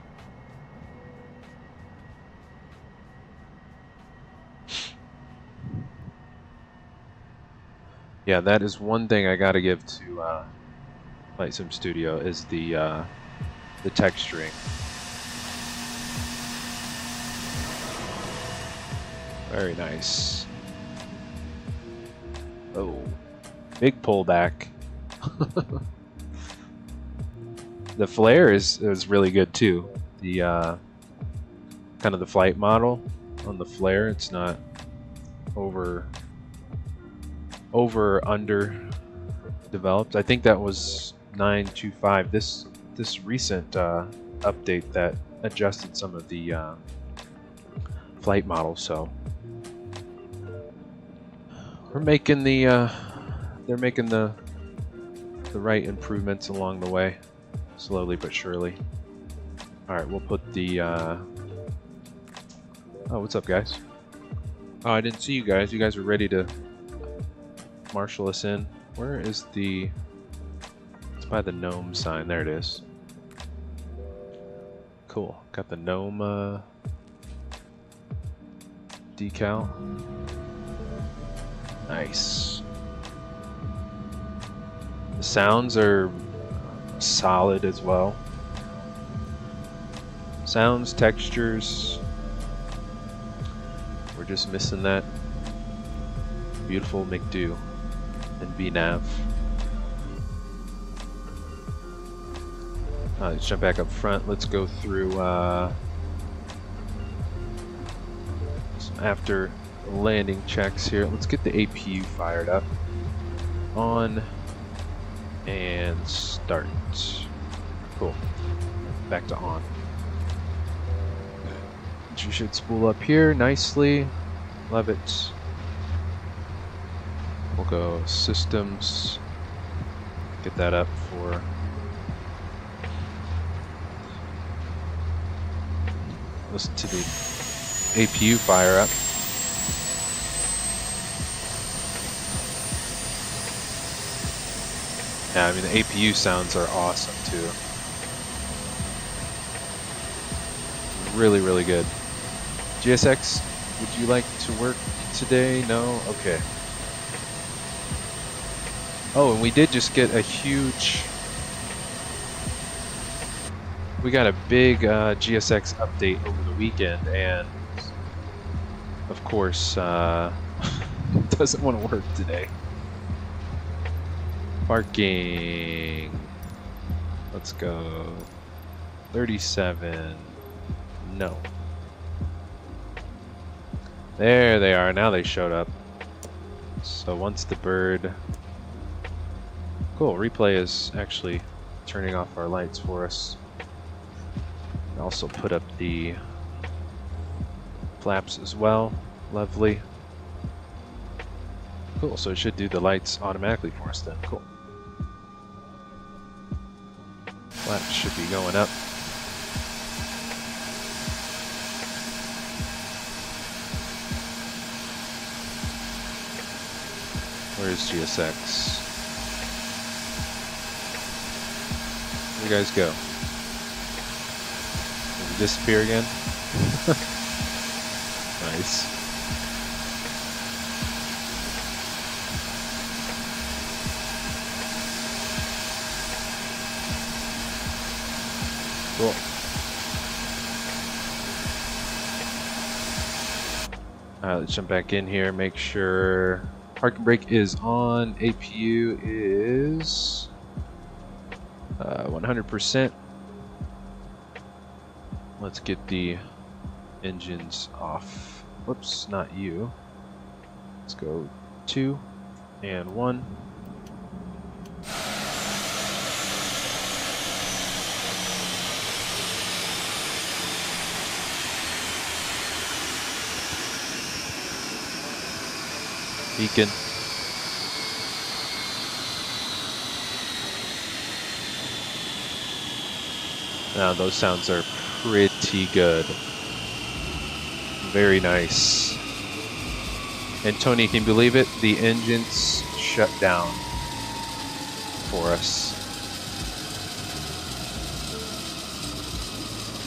Speaker 1: Yeah, that is one thing I gotta give to FlightSim Studio is the texturing. Very nice. Oh, big pullback. The flare is really good too. The kind of the flight model on the flare, it's not over under developed. I think that was 9.25. This recent update that adjusted some of the flight models. So we're making they're making the right improvements along the way. Slowly but surely. Alright, we'll put the oh, what's up, guys? Oh, I didn't see you guys. You guys are ready to marshal us in. Where is the... It's by the Nome sign. There it is. Cool. Got the Nome decal. Nice. The sounds are solid as well. Sounds, textures. We're just missing that beautiful McDo and VNav. Let's jump back up front. Let's go through some after landing checks here. Let's get the APU fired up. On and start. Cool. Back to on. You should spool up here nicely. Love it. We'll go systems. Get that up for Listen to the APU fire up. Yeah, I mean the APU sounds are awesome too. Really, really good. GSX, would you like to work today? No? Okay. Oh, and we did just get a huge... We got a big GSX update over the weekend, and of course, it doesn't want to work today. Parking. Let's go. 37. No. There they are. Now they showed up. So once the bird... Cool. Replay is actually turning off our lights for us. Also put up the flaps as well. Lovely. Cool. So it should do the lights automatically for us then. Cool. Flaps should be going up. Where's GSX? Where you guys go? Did you disappear again? Nice. Cool. Let's jump back in here, make sure parking brake is on, APU is 100%. Let's get the engines off. Whoops, not you. Let's go 2 and 1. Beacon. Now those sounds are pretty good. Very nice. And Tony, can you believe it? The engines shut down for us.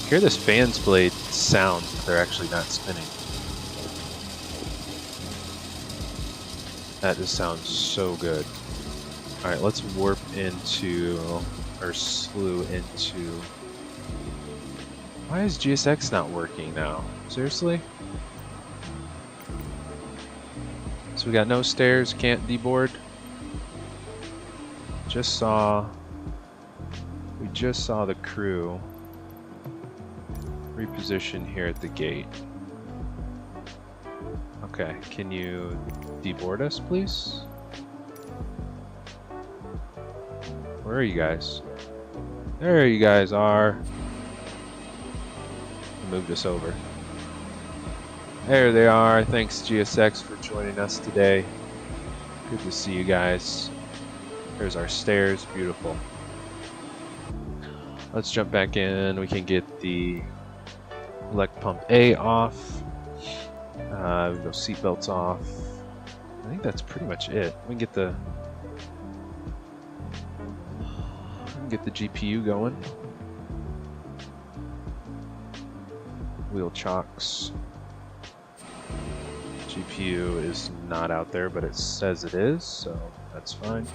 Speaker 1: Hear this fan's blade sound, but they're actually not spinning. That just sounds so good. Alright, let's warp into, or slew into... Why is GSX not working now? Seriously? So we got no stairs, can't deboard. We just saw the crew reposition here at the gate. Okay, can you deboard us, please? Where are you guys? There you guys are. Moved us over. There they are. Thanks GSX for joining us today. Good to see you guys. There's our stairs. Beautiful. Let's jump back in. We can get the elect pump A off. Go seatbelts off. I think that's pretty much it. We can get the GPU going. Wheel chocks. GPU is not out there, but it says it is, so that's fine.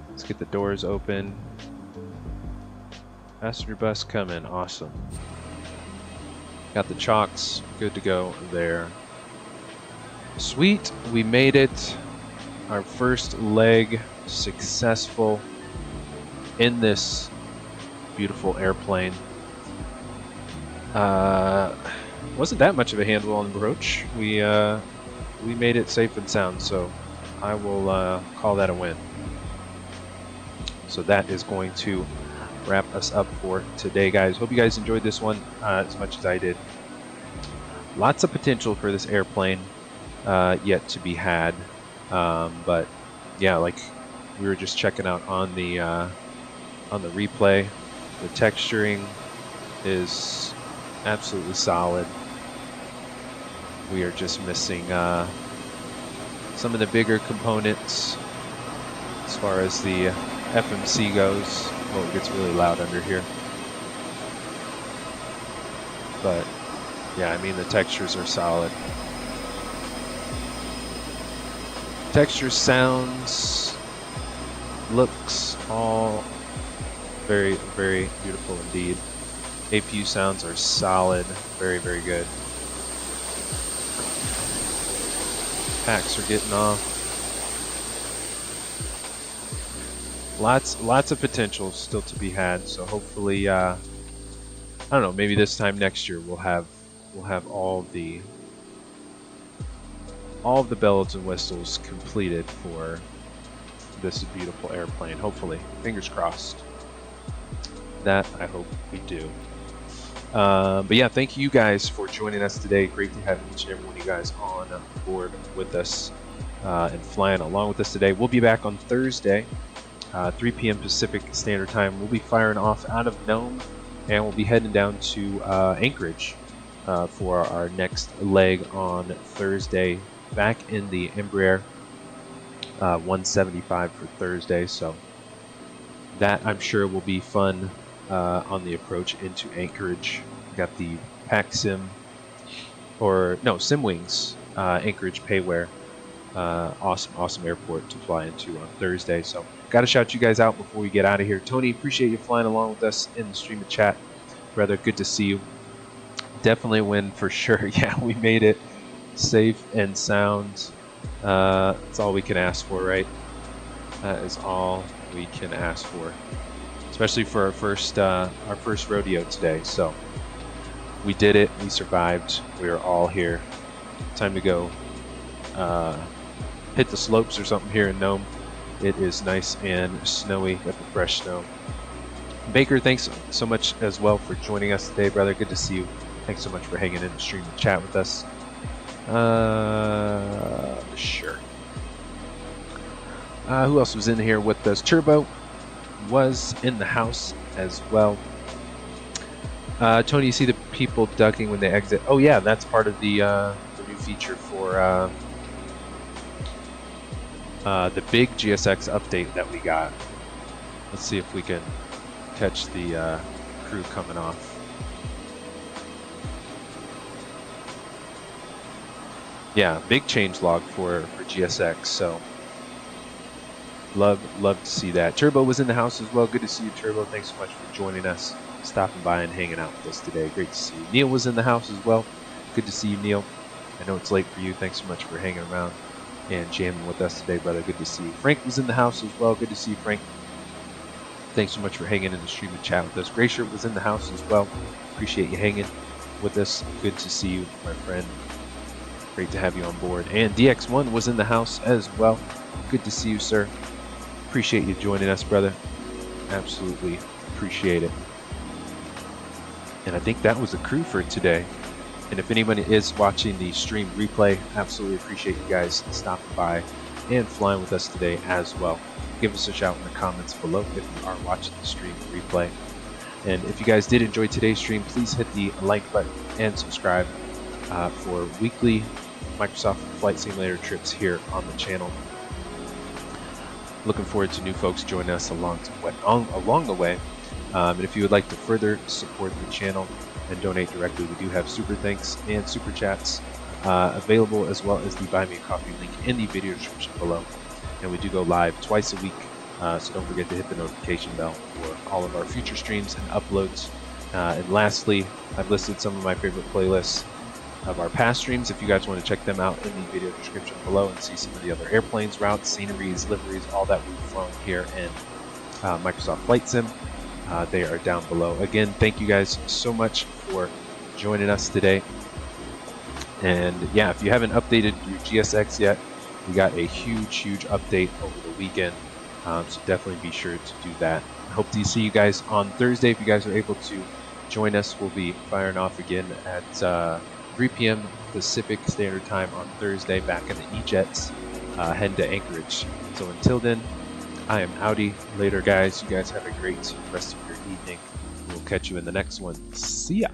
Speaker 1: Let's get the doors open. Passenger bus coming. Awesome. Got the chocks. Good to go there. Sweet. We made it. Our first leg successful in this beautiful airplane. Wasn't that much of a handle on the approach. We made it safe and sound, so I will call that a win. So that is going to wrap us up for today, guys. Hope you guys enjoyed this one as much as I did. Lots of potential for this airplane yet to be had, but yeah, like we were just checking out on the replay, the texturing is absolutely solid. We are just missing some of the bigger components as far as the FMC goes. Oh, it gets really loud under here. But yeah, I mean, the textures are solid. Textures, sounds, looks, all very, very beautiful indeed. APU sounds are solid, very, very good. Packs are getting off. Lots of potential still to be had. So hopefully, I don't know, maybe this time next year we'll have all of the bells and whistles completed for this beautiful airplane. Hopefully, fingers crossed. That I hope we do. But yeah, thank you guys for joining us today. Great to have each and every one of you guys on board with us and flying along with us today. We'll be back on Thursday, 3 p.m. Pacific Standard Time. We'll be firing off out of Nome, and we'll be heading down to Anchorage for our next leg on Thursday, back in the Embraer E175 for Thursday. So that, I'm sure, will be fun on the approach into Anchorage. We got the SimWings Anchorage Payware. Awesome airport to fly into on Thursday. So got to shout you guys out before we get out of here. Tony, appreciate you flying along with us in the stream and chat. Brother, good to see you. Definitely win for sure. Yeah, we made it safe and sound. That's all we can ask for, right? That is all we can ask for, especially for our first rodeo today. So we did it. We survived. We are all here. Time to go hit the slopes or something here in Nome. It is nice and snowy. Got the fresh snow. Baker, thanks so much as well for joining us today, brother. Good to see you. Thanks so much for hanging in the stream and chat with us. Sure. Who else was in here with us? Turbo was in the house as well. Tony, you see the people ducking when they exit? Oh yeah, that's part of the new feature for the big GSX update that we got. Let's see if we can catch the crew coming off. Yeah, big change log for GSX. So love to see that. Turbo was in the house as well. Good to see you, Turbo. Thanks so much for joining us, stopping by and hanging out with us today. Great to see you. Neil was in the house as well. Good to see you, Neil. I know it's late for you. Thanks so much for hanging around and jamming with us today, brother. Good to see you. Frank was in the house as well. Good to see you, Frank. Thanks so much for hanging in the stream and chat with us. Grayshirt was in the house as well. Appreciate you hanging with us. Good to see you, my friend. Great to have you on board. And DX1 was in the house as well. Good to see you, sir. Appreciate you joining us, brother. Absolutely appreciate it. And I think that was the crew for today. And if anybody is watching the stream replay, absolutely appreciate you guys stopping by and flying with us today as well. Give us a shout in the comments below if you are watching the stream replay. And if you guys did enjoy today's stream, please hit the like button and subscribe for weekly Microsoft Flight Simulator trips here on the channel. Looking forward to new folks joining us along the way. And if you would like to further support the channel and donate directly, we do have super thanks and super chats available, as well as the Buy Me a Coffee link in the video description below. And we do go live twice a week, so don't forget to hit the notification bell for all of our future streams and uploads. And lastly, I've listed some of my favorite playlists of our past streams. If you guys want to check them out in the video description below and see some of the other airplanes, routes, sceneries, liveries, all that we've flown here in Microsoft Flight Sim, they are down below. Again, thank you guys so much for joining us today. And yeah, if you haven't updated your GSX yet, we got a huge update over the weekend, so definitely be sure to do that. I hope to see you guys on Thursday. If you guys are able to join us, we'll be firing off again at 3 p.m. Pacific Standard Time on Thursday, back in the E-Jets, heading to Anchorage. So until then, I am outie. Later, guys. You guys have a great rest of your evening. We'll catch you in the next one. See ya.